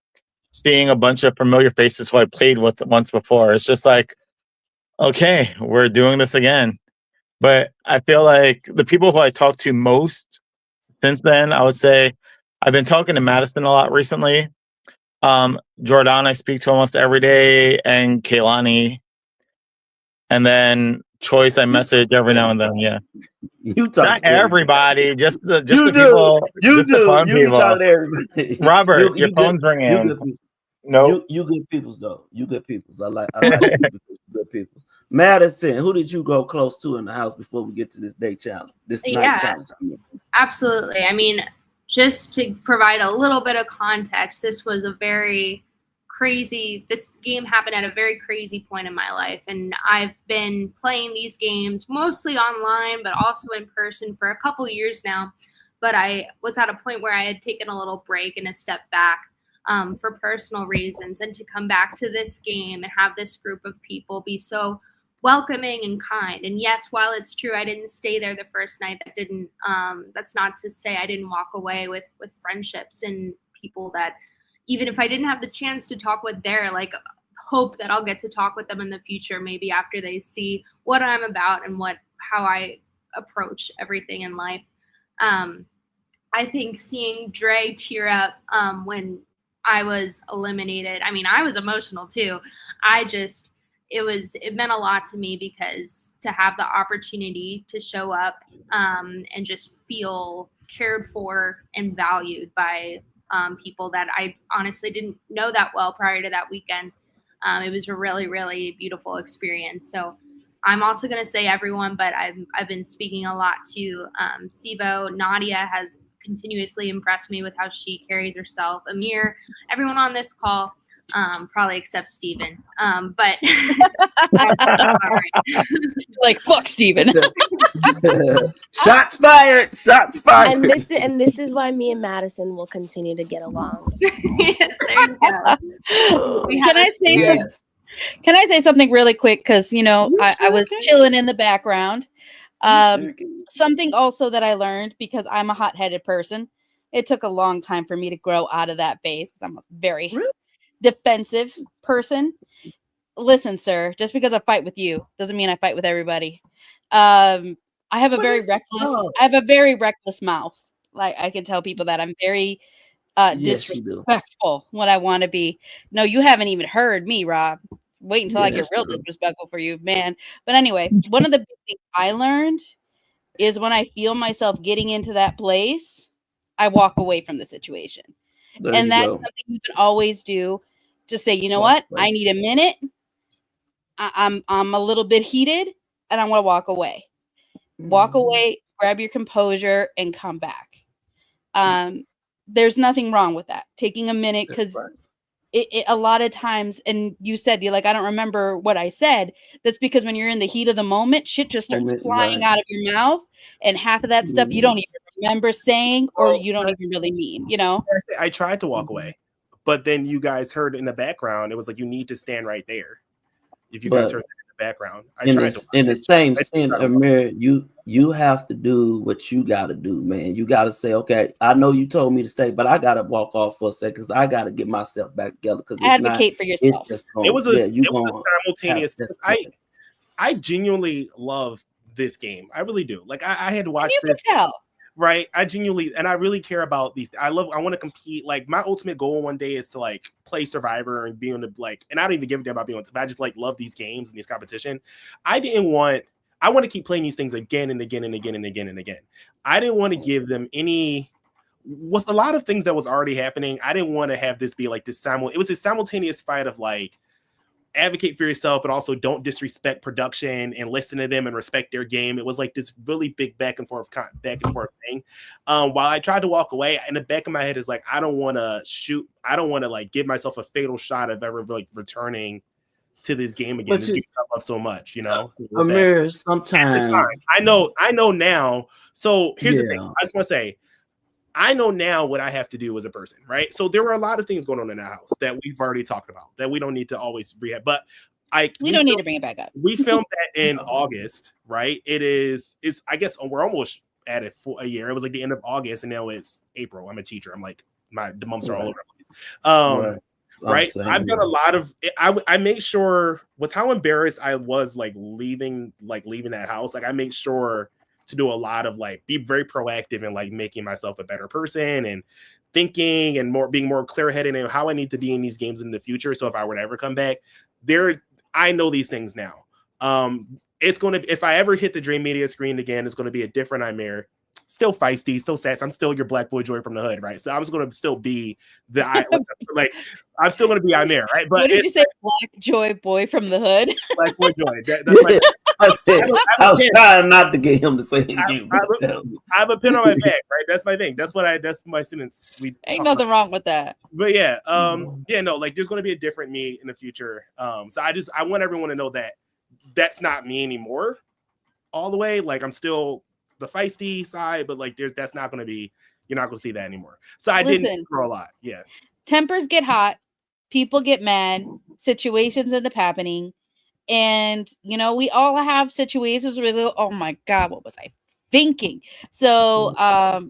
seeing a bunch of familiar faces who I played with once before. It's just like, okay, we're doing this again. But I feel like the people who I talk to most since then, I would say I've been talking to Madison a lot recently. Jordan, I speak to almost every day, and Kaylani. And then Choice, I message every now and then. Yeah. You talk not everybody, just the you people. You just the do. fun You people. Talk to everybody. Robert, your phone's ringing. No, you good peoples though. You good peoples. I like good peoples. Madison, who did you go close to in the house before we get to this day challenge? Night challenge. Absolutely. I mean, just to provide a little bit of context, this was a very crazy. This game happened at a very crazy point in my life, and I've been playing these games mostly online, but also in person for a couple years now. But I was at a point where I had taken a little break and a step back. For personal reasons, and to come back to this game and have this group of people be so welcoming and kind. And yes, while it's true I didn't stay there the first night, that's not to say I didn't walk away with friendships and people that even if I didn't have the chance to talk with there, like hope that I'll get to talk with them in the future, maybe after they see what I'm about and how I approach everything in life. I think seeing Dre tear up when I was eliminated. I mean, I was emotional too. It meant a lot to me because to have the opportunity to show up and just feel cared for and valued by people that I honestly didn't know that well prior to that weekend. It was a really, really beautiful experience. So I'm also going to say everyone, but I've been speaking a lot to Sivo. Nadia has continuously impressed me with how she carries herself. Amir, everyone on this call, probably except Steven. But like fuck Steven. Shots fired. Shots fired. And this is why me and Madison will continue to get along. Yes, there you go. Can I say something really quick? Because I was chilling in the background. Something also that I learned, because I'm a hot-headed person, it took a long time for me to grow out of that phase because I'm a very defensive person. listen, sir, just because I fight with you doesn't mean I fight with everybody. I have a very reckless mouth. Like, I can tell people that I'm very disrespectful when I want to be. No, you haven't even heard me, Rob. Wait until I get real disrespectful for you, man. But anyway, one of the big things I learned is when I feel myself getting into that place, I walk away from the situation. And that's something you can always do. Just say, you know what? I need a minute. I'm a little bit heated, and I'm going to walk away. Walk away, grab your composure, and come back. There's nothing wrong with that. Taking a minute, because a lot of times, and you said, you're like, I don't remember what I said. That's because when you're in the heat of the moment, shit just starts flying out of your mouth, and half of that stuff you don't even remember saying, or you don't even really mean, you know? I tried to walk away, but then you guys heard in the background, it was like, you need to stand right there. If you guys heard that in the background, in the same sense, Amir, you have to do what you got to do, man. You got to say, okay, I know you told me to stay, but I got to walk off for a second because I got to get myself back together. Because advocate for yourself. It was a simultaneous. I genuinely love this game. I really do. Like, I had to watch this. Right. I genuinely, and I really care about these. I want to compete. Like, my ultimate goal one day is to like play Survivor and be on the and I don't even give a damn about being on, but I just like love these games and these competition. I want to keep playing these things again and again and again and again and again. I didn't want to give them any, with a lot of things that was already happening. I didn't want to have this be like this it was a simultaneous fight of like, advocate for yourself, but also don't disrespect production and listen to them and respect their game. It was like this really big back and forth thing. While I tried to walk away, in the back of my head is like, I don't want to shoot. I don't want to like give myself a fatal shot of ever like returning to this game again. This game I love so much, you know. So Amir, sometimes I know now. So here's the thing. I just want to say, I know now what I have to do as a person, right? So there were a lot of things going on in our house that we've already talked about that we don't need to always rehab. But we don't need to bring it back up. We filmed that in August, right? It's I guess we're almost at it for a year. It was like the end of August, and now it's April. I'm a teacher. I'm like the months are all over the place. Right. So I've done a lot of I made sure with how embarrassed I was like leaving that house. Like, I made sure to do a lot of like be very proactive and like making myself a better person and thinking and being more clear-headed in how I need to be in these games in the future. So if I were to ever come back I know these things now. It's going to, if I ever hit the Dream Media screen again, it's going to be a different Nightmare. Still feisty, still sassy. I'm still your black boy Joy from the hood, right? So I'm just going to still be I'm still going to be Amir, right? But what did you say, Black Joy boy from the hood? Black boy Joy. That's my I was trying not to get him to say anything. I have a pin on my back, right? That's my thing. That's my sentence. Ain't nothing wrong with that. But yeah, like there's going to be a different me in the future. So I want everyone to know that that's not me anymore. All the way, like I'm still the feisty side, but like that's not going to be. You're not going to see that anymore. So I didn't grow a lot. Yeah. Tempers get hot, people get mad, situations end up happening. And, you know, we all have situations where we go, oh my God, what was I thinking? So,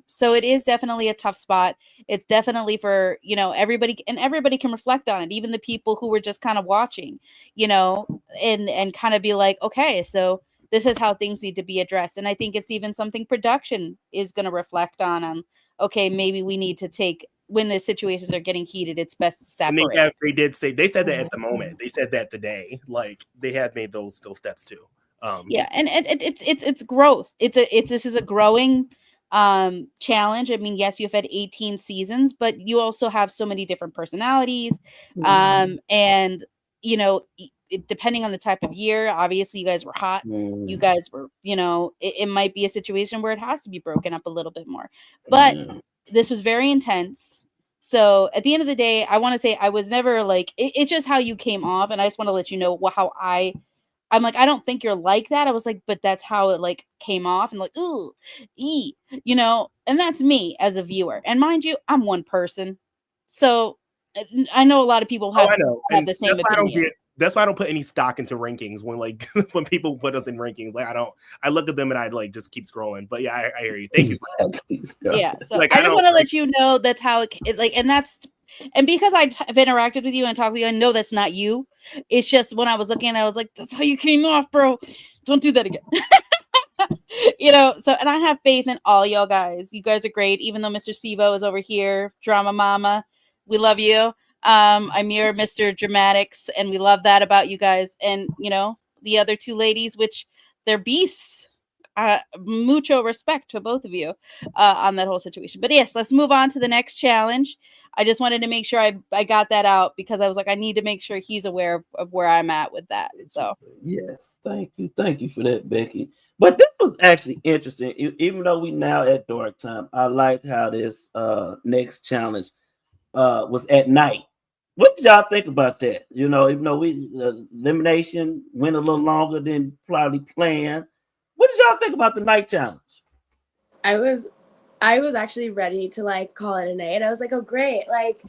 so it is definitely a tough spot. It's definitely for, you know, everybody, and everybody can reflect on it. Even the people who were just kind of watching, you know, and kind of be like, okay, so this is how things need to be addressed. And I think it's even something production is going to reflect on, okay, maybe we need to take, when the situations are getting heated, it's best to separate. They said that at the moment. They said that today, like they have made those steps too. Yeah, and it's growth. This is a growing challenge. I mean, yes, you've had 18 seasons, but you also have so many different personalities, and you know, depending on the type of year, obviously you guys were hot. You guys were, you know, it might be a situation where it has to be broken up a little bit more, but this was very intense. So at the end of the day, I want to say I was never like, it's just how you came off. And I just want to let you know how I'm like, I don't think you're like that. I was like, but that's how it like came off, and like, ooh, you know, and that's me as a viewer. And mind you, I'm one person. So I know a lot of people have the same opinion. That's why I don't put any stock into rankings when like when people put us in rankings. Like I look at them and I like just keep scrolling. But yeah, I hear you. Thank you. Yeah. So like, I just want to let you know that's how it like, and because I've interacted with you and talked with you, I know that's not you. It's just when I was looking, I was like, that's how you came off, bro. Don't do that again. So, and I have faith in all y'all guys. You guys are great, even though Mr. Sivo is over here, drama mama. We love you. I'm your Mr. Dramatics, and we love that about you guys. And, the other two ladies, which they're beasts. Mucho respect to both of you on that whole situation. But yes, let's move on to the next challenge. I just wanted to make sure I got that out because I was like, I need to make sure he's aware of where I'm at with that. So yes, thank you for that, Becky. But this was actually interesting. Even though we now at dark time, I like how this next challenge was at night. What did y'all think about that? Even though we elimination went a little longer than probably planned. What did y'all think about the night challenge? I was actually ready to like call it a night. I was like, oh great, like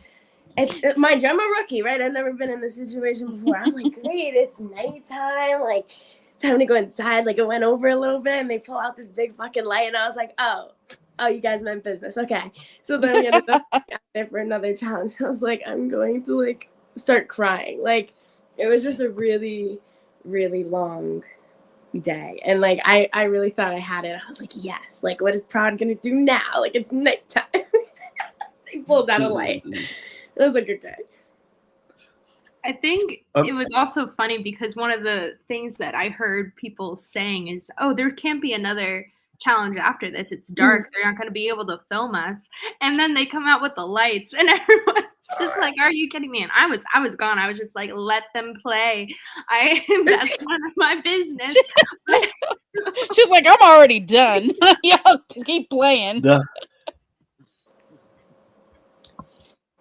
mind you, I'm a rookie, right? I've never been in this situation before. I'm like, great, it's nighttime, like time to go inside. Like it went over a little bit and they pull out this big fucking light and I was like, oh, you guys meant business. Okay. So then we ended up out there for another challenge. I was like, I'm going to like start crying. Like it was just a really, really long day. And like I really thought I had it. I was like, yes, like what is Proud gonna do now? Like it's nighttime. They pulled out a light. I was like, okay. I think it was also funny because one of the things that I heard people saying is, oh, there can't be another challenge after this. It's dark. They're not going to be able to film us. And then they come out with the lights and everyone's just like, are you kidding me? And I was gone. I was just like, let them play. That's none of my business. She's like, I'm already done. Y'all keep playing.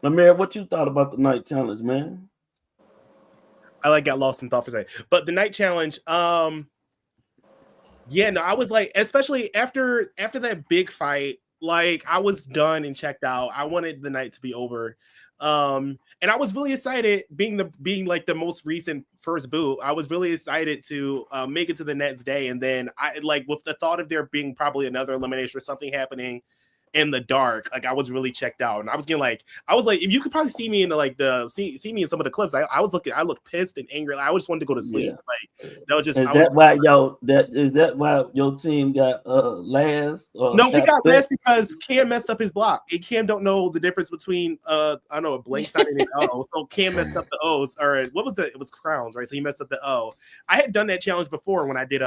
Amir, what you thought about the night challenge, man? I got lost in thought for a second. But the night challenge, I was like, especially after that big fight, like I was done and checked out. I wanted the night to be over. And I was really excited being like the most recent first boot. I was really excited to make it to the next day. And then I like with the thought of there being probably another elimination or something happening in the dark, like I was really checked out, and I was like, if you could probably see me in see me in some of the clips, I looked pissed and angry. I just wanted to go to sleep. Yeah. Like that was just. Is that why your team got last? No, we got last because Cam messed up his block. And Cam don't know the difference between I don't know, a blank side and an O. So Cam messed up the O's, or what was it was crowns, right? So he messed up the O. I had done that challenge before when I did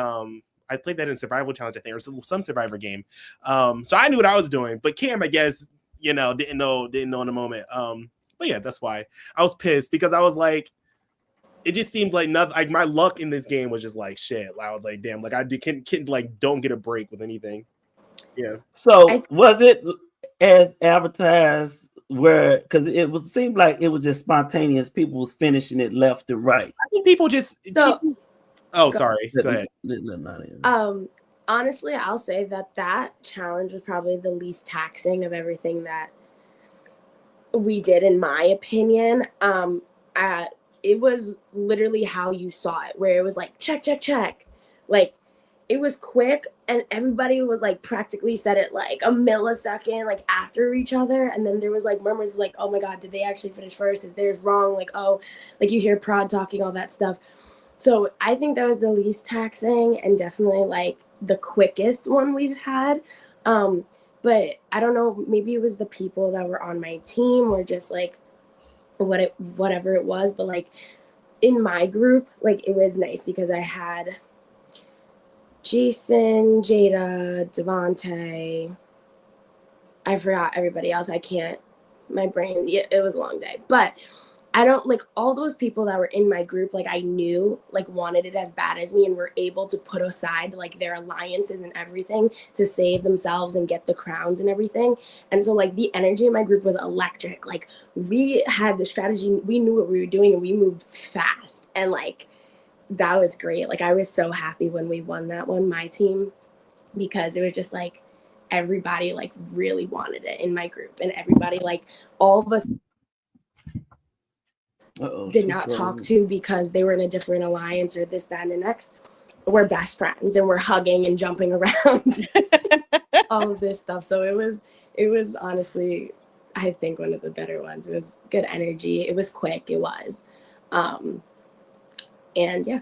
I played that in Survival Challenge, I think, or some Survivor game. So I knew what I was doing, but Cam, I guess, didn't know in the moment. But yeah, that's why I was pissed because I was like, it just seems like nothing. Like my luck in this game was just like shit. I was like, damn, like I can't like don't get a break with anything. Yeah. So was it as advertised? Because it seemed like it was just spontaneous. People was finishing it left and right. I think people just. Oh, sorry. Go ahead. Honestly, I'll say that challenge was probably the least taxing of everything that we did, in my opinion. It was literally how you saw it, where it was like, check, check, check. Like, it was quick, and everybody was like practically said it like a millisecond, like after each other. And then there was like murmurs like, oh my God, did they actually finish first? Is theirs wrong? Like, oh, like you hear Prod talking, all that stuff. So I think that was the least taxing and definitely like the quickest one we've had. But I don't know, maybe it was the people that were on my team or just like whatever it was. But like in my group, like it was nice because I had Jason, Jada, Devontae. I forgot everybody else. My brain, it was a long day. But I don't like all those people that were in my group, like I knew like wanted it as bad as me and were able to put aside like their alliances and everything to save themselves and get the crowns and everything. And so like the energy in my group was electric. Like we had the strategy, we knew what we were doing and we moved fast. And like that was great. Like I was so happy when we won that one, my team, because it was just like everybody like really wanted it in my group, and everybody like all of us did not talk to because they were in a different alliance or this, that, and the next. We're best friends and we're hugging and jumping around, all of this stuff. So it was honestly, I think one of the better ones. It was good energy. It was quick. It was. And yeah.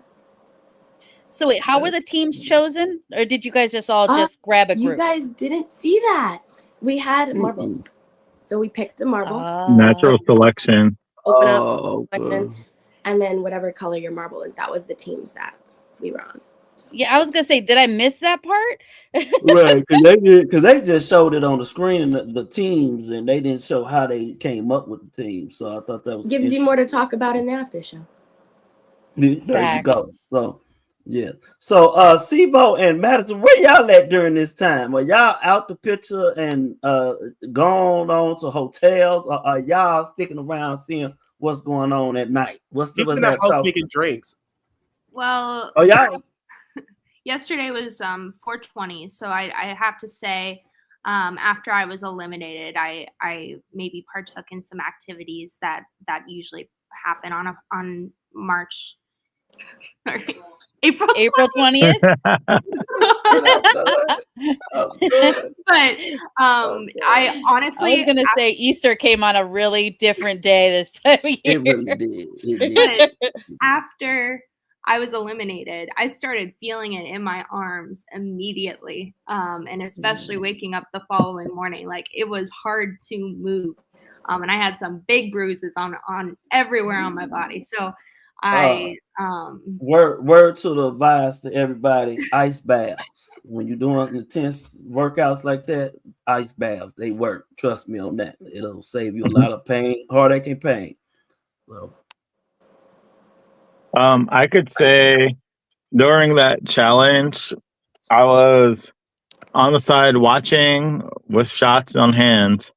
So wait, how were the teams chosen? Or did you guys just all just grab a group? You guys didn't see that. We had marbles. So we picked a marble. Natural selection. Open up, and then whatever color your marble is, that was the teams that we were on. Yeah, I was gonna say, did I miss that part? Right, because they just showed it on the screen, the teams, and they didn't show how they came up with the teams. So I thought that was gives you more to talk about in the after show. There you go. So yeah. So Sibo and Madison, where y'all at during this time? Are y'all out the picture and gone on to hotels? Or are y'all sticking around seeing what's going on at night? What's in the house making drinks? Well, y'all. Yesterday was 420, so I have to say, after I was eliminated, I maybe partook in some activities that usually happen on March. Sorry, April 20th. But I honestly, I was gonna say Easter came on a really different day this time of year. It really did. It did. After I was eliminated, I started feeling it in my arms immediately, and especially waking up the following morning. Like, it was hard to move, and I had some big bruises on everywhere on my body. So word to the advice to everybody: ice baths. When you're doing intense workouts like that, ice baths, they work. Trust me on that. It'll save you a lot of pain, heartache, and pain. So. I could say during that challenge, I was on the side watching with shots on hand.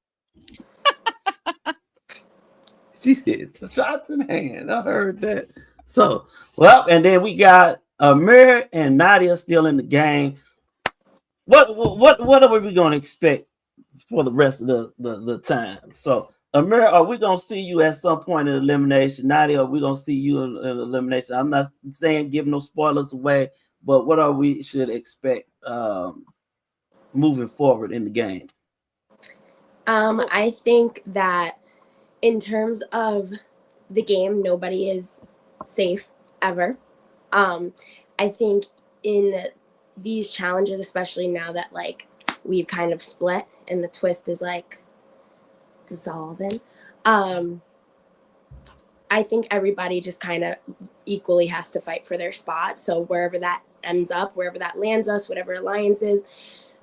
She says the shots in hand. I heard that. So, well, and then we got Amir and Nadia still in the game. What are we going to expect for the rest of the time? So, Amir, are we going to see you at some point in elimination? Nadia, are we going to see you in elimination? I'm not saying give no spoilers away, but what are we should expect moving forward in the game? I think that in terms of the game, nobody is safe ever. I think in these challenges, especially now that like we've kind of split and the twist is like dissolving, I think everybody just kind of equally has to fight for their spot. So wherever that ends up, wherever that lands us, whatever alliance is,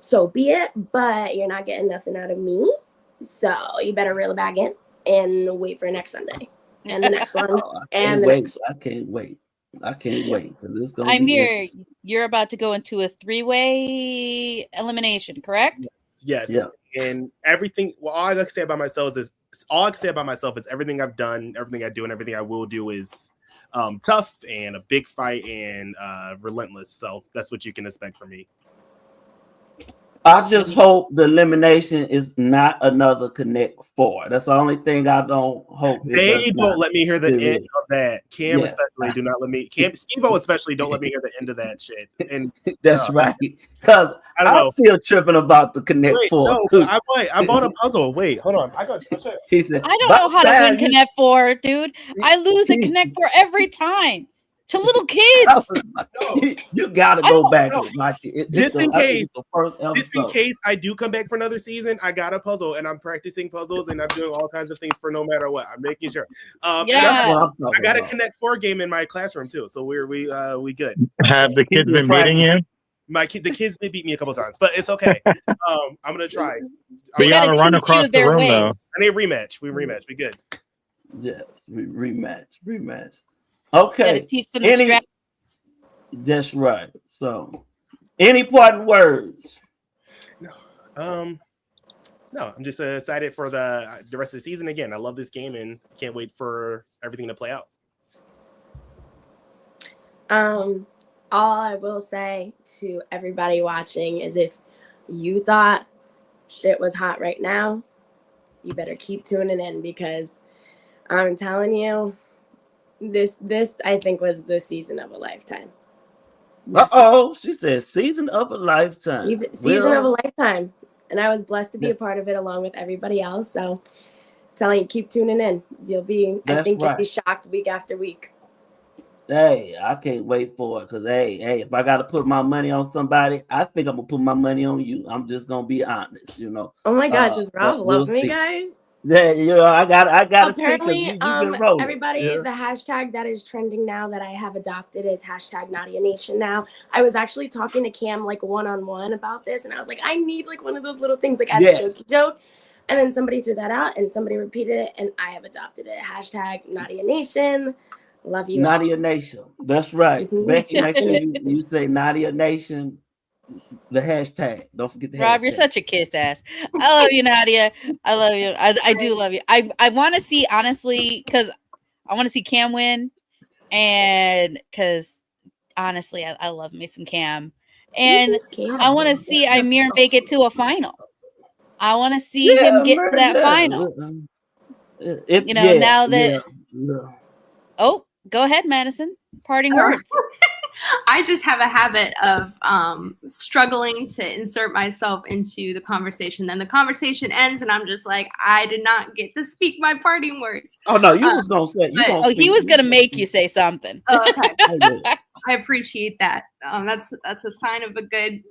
so be it. But you're not getting nothing out of me. So you better reel it back in and wait for next Sunday and the next one and the next one. I can't wait because it's going to be you're about to go into a 3-way elimination, correct? Yes. Yeah. And everything, well, all I can say about myself is everything I've done, everything I do, and everything I will do is tough and a big fight and relentless. So that's what you can expect from me. I just hope the elimination is not another Connect 4. That's the only thing I don't hope. They don't let me hear the end of that. Cam especially do not let me. Steve-O especially don't let me hear the end of that shit. And that's right. Because I'm still tripping about the Connect 4. No, I bought a puzzle. Wait, hold on. He said, I don't know how to win Connect 4, dude. I lose at Connect 4 every time. To little kids. You gotta go back and watch it. Just in case I do come back for another season, I got a puzzle and I'm practicing puzzles and I'm doing all kinds of things for no matter what. I'm making sure. I got a Connect 4 game in my classroom too, so we good. Have the kids been beating you? The kids may beat me a couple times, but it's okay. I'm gonna try. We gotta run across the room though. I need a rematch. We rematch. We good. Yes, we rematch. Okay. Teach them the that's right. So, any parting words? No, I'm just excited for the rest of the season. Again, I love this game and can't wait for everything to play out. All I will say to everybody watching is if you thought shit was hot right now, you better keep tuning in because I'm telling you, this I think was the season of a lifetime. She said season of a lifetime. Season of a lifetime. And I was blessed to be a part of it along with everybody else. So telling you, keep tuning in. You'll be shocked week after week. Hey, I can't wait for it because hey, if I got to put my money on somebody, I think I'm gonna put my money on you. I'm just gonna be honest, Oh my God, does Rob but love we'll me, see. guys? Yeah, I gotta see because Apparently, you've been rolling. everybody, Yeah. the hashtag that is trending now that I have adopted is hashtag Nadia Nation now. I was actually talking to Cam like one-on-one about this, and I was like, I need like one of those little things like as a jokey joke. And then somebody threw that out and somebody repeated it, and I have adopted it. Hashtag Nadia Nation. Love you. Nadia Nation. That's right. Becky, make sure you say Nadia Nation, the hashtag. Don't forget the Rob, hashtag. you're such a kiss ass. I love you, Nadia. I love you. I do love you. I want to see, honestly, because I want to see Cam win. And because honestly, I love me some Cam. And I want to see Amir make it to a final. I want to see him get to that final. Now that. Oh, go ahead, Madison. Parting words. I just have a habit of struggling to insert myself into the conversation. Then the conversation ends, and I'm just like, I did not get to speak my parting words. Oh no, you was gonna say. He was gonna make you say something. Oh, okay. I appreciate that. That's a sign of a good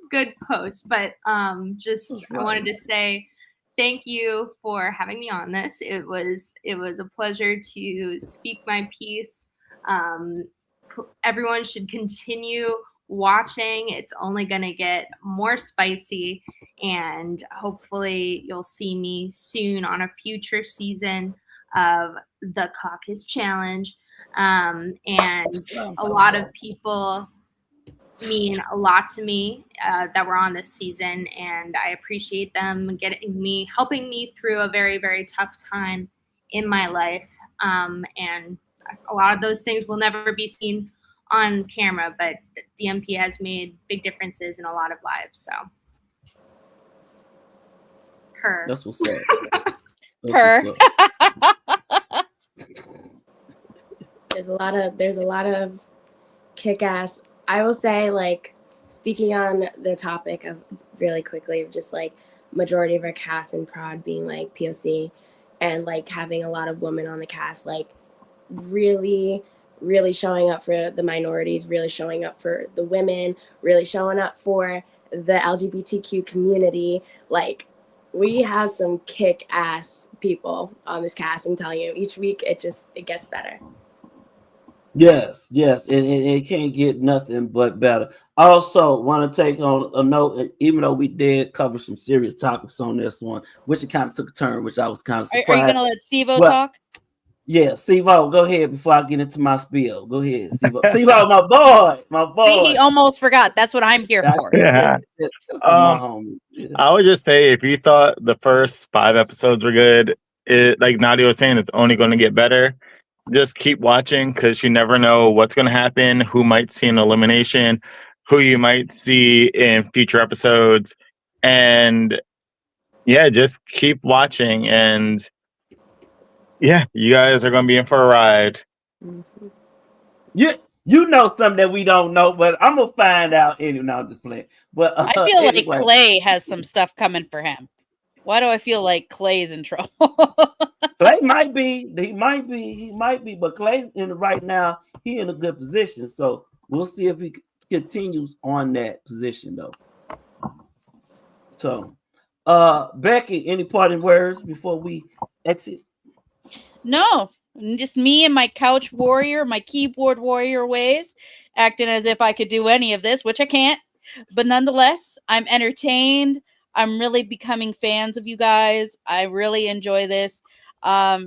post. But I wanted to say thank you for having me on this. It was a pleasure to speak my piece. Everyone should continue watching. It's only going to get more spicy, and hopefully you'll see me soon on a future season of the Caucus Challenge. And a lot of people mean a lot to me that were on this season, and I appreciate them helping me through a very, very tough time in my life. And a lot of those things will never be seen on camera, but DMP has made big differences in a lot of lives. So, That's what's up. There's a lot of kick-ass. I will say, like, speaking on the topic of really quickly of just like majority of our cast and prod being like POC and like having a lot of women on the cast, like really showing up for the minorities, really showing up for the women, really showing up for the LGBTQ community. Like, we have some kick-ass people on this cast. I'm telling you, each week it gets better. Yes, and it can't get nothing but better. Also, want to take on a note, even though we did cover some serious topics on this one, which it kind of took a turn, which I was kind of surprised. Are you going to let Sivo talk? Yeah, Sivo, go ahead before I get into my spiel. Go ahead, Sivo. Sivo, my boy. See, he almost forgot. That's what I'm here for. Yeah. I would just say, if you thought the first 5 episodes were good, like Nadia was saying, it's only going to get better. Just keep watching, because you never know what's going to happen, who might see an elimination, who you might see in future episodes. And yeah, just keep watching. And yeah, you guys are going to be in for a ride. Mm-hmm. You know something that we don't know, but I'm going to find out anyway. No, I'm just playing. But I feel like Clay has some stuff coming for him. Why do I feel like Clay's in trouble? Clay might be. He might be. But Clay right now, he in a good position. So we'll see if he continues on that position, though. So, Becky, any parting words before we exit? No, just me and my couch warrior, my keyboard warrior ways, acting as if I could do any of this, which I can't. But nonetheless, I'm entertained. I'm really becoming fans of you guys. I really enjoy this. I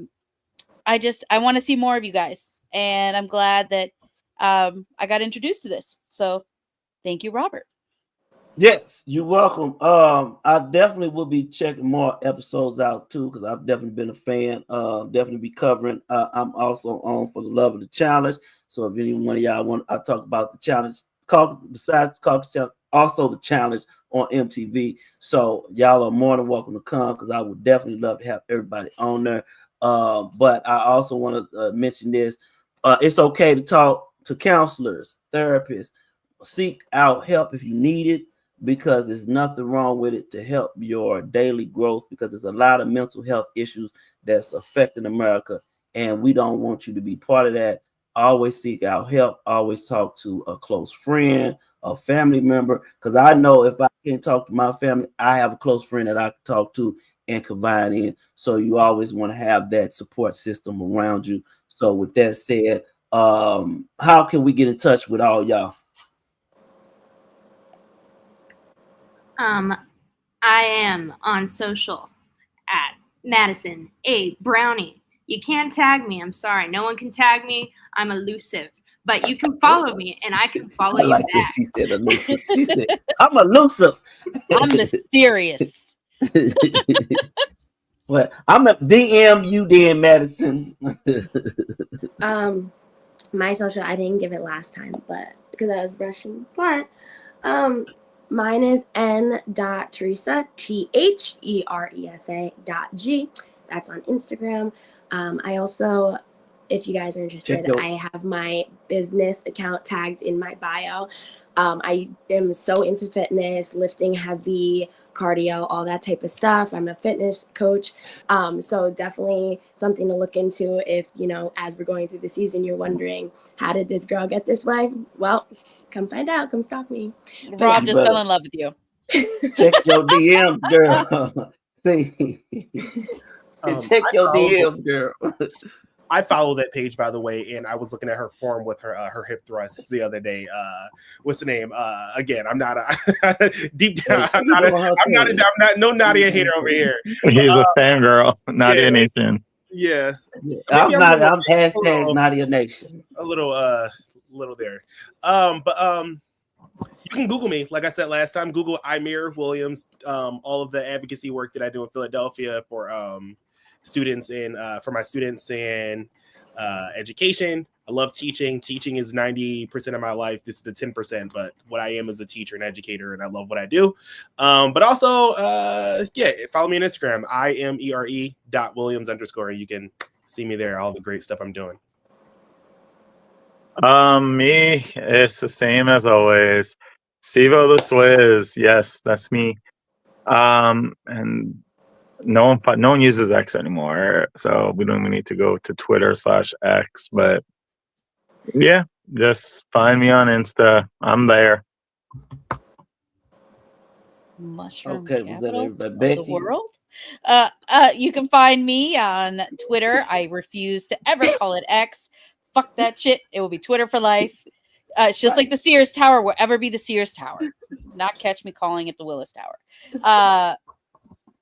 want to see more of you guys, and I'm glad that I got introduced to this. So, thank you, Robert. Yes, you're welcome. I definitely will be checking more episodes out too, because I've definitely been a fan. Definitely be covering. I'm also on for the love of the challenge. So if any one of y'all want, I talk about the challenge. Besides the challenge, also the challenge on MTV. So y'all are more than welcome to come, because I would definitely love to have everybody on there. But I also want to mention this. It's okay to talk to counselors, therapists. Seek out help if you need it, because there's nothing wrong with it to help your daily growth, because there's a lot of mental health issues that's affecting America, and we don't want you to be part of that. always seek out help, always talk to a close friend, a family member, because I know if I can't talk to my family, I have a close friend that I can talk to and confide in. So you always want to have that support system around you. So with that said, how can we get in touch with all y'all? I am on social at Madison A. Brownie. You can't tag me. I'm sorry. No one can tag me. I'm elusive. But you can follow me, and I can follow you back. That she said elusive. She said, I'm elusive. I'm mysterious. Well, I'm a DM you then, Madison. My social, I didn't give it last time, but because I was rushing. But mine is n.teresa, THERESA.G. That's on Instagram. I also, if you guys are interested, I have my business account tagged in my bio. I am so into fitness, lifting heavy, cardio, all that type of stuff. I'm a fitness coach. So definitely something to look into if, as we're going through the season, you're wondering, how did this girl get this way? Well, come find out. Come stalk me. Rob just fell in love with you. Check your DMs, girl. See, check your DMs, girl. I follow that page, by the way, and I was looking at her form with her hip thrust the other day. What's the name? Again, I'm not a deep down. I'm not no Nadia hater over here. He's a fangirl, Nadia Nation. Yeah, I'm hashtag Nadia Nation. A little there. But you can Google me. Like I said last time, Google Imir Williams. All of the advocacy work that I do in Philadelphia for students and for my students in education. I love teaching. Teaching is 90% of my life. This is the 10%, but what I am is a teacher and educator, and I love what I do. But also, follow me on Instagram. IMERE.Williams_. You can see me there. All the great stuff I'm doing. Me, it's the same as always. Sivo the Twiz. Yes, that's me. And no one uses X anymore, so we don't even need to go to Twitter/X. But yeah, just find me on Insta. I'm there. Mushroom capital of the world. You can find me on Twitter. I refuse to ever call it X. Fuck that shit. It will be Twitter for life. It's just like the Sears Tower will ever be the Sears Tower. Not catch me calling it the Willis Tower.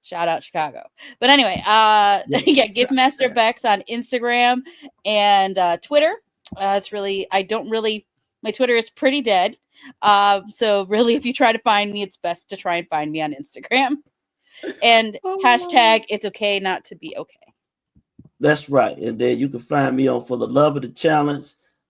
Shout out Chicago. But anyway, Gift Master Bex on Instagram and Twitter. It's really, my Twitter is pretty dead. So really, if you try to find me, it's best to try and find me on Instagram. And hashtag it's okay not to be okay. That's right. And then you can find me on For the Love of the Challenge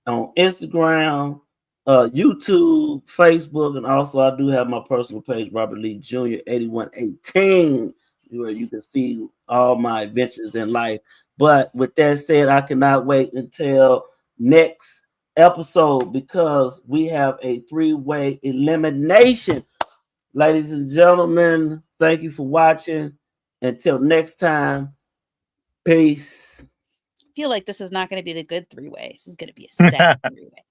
on Instagram, YouTube, Facebook, and also I do have my personal page, Robert Lee Jr. 8118, where you can see all my adventures in life. But with that said, I cannot wait until next episode because we have a 3-way elimination. Ladies and gentlemen, thank you for watching. Until next time, peace. I feel like this is not going to be the good 3-way. This is going to be a sad 3-way.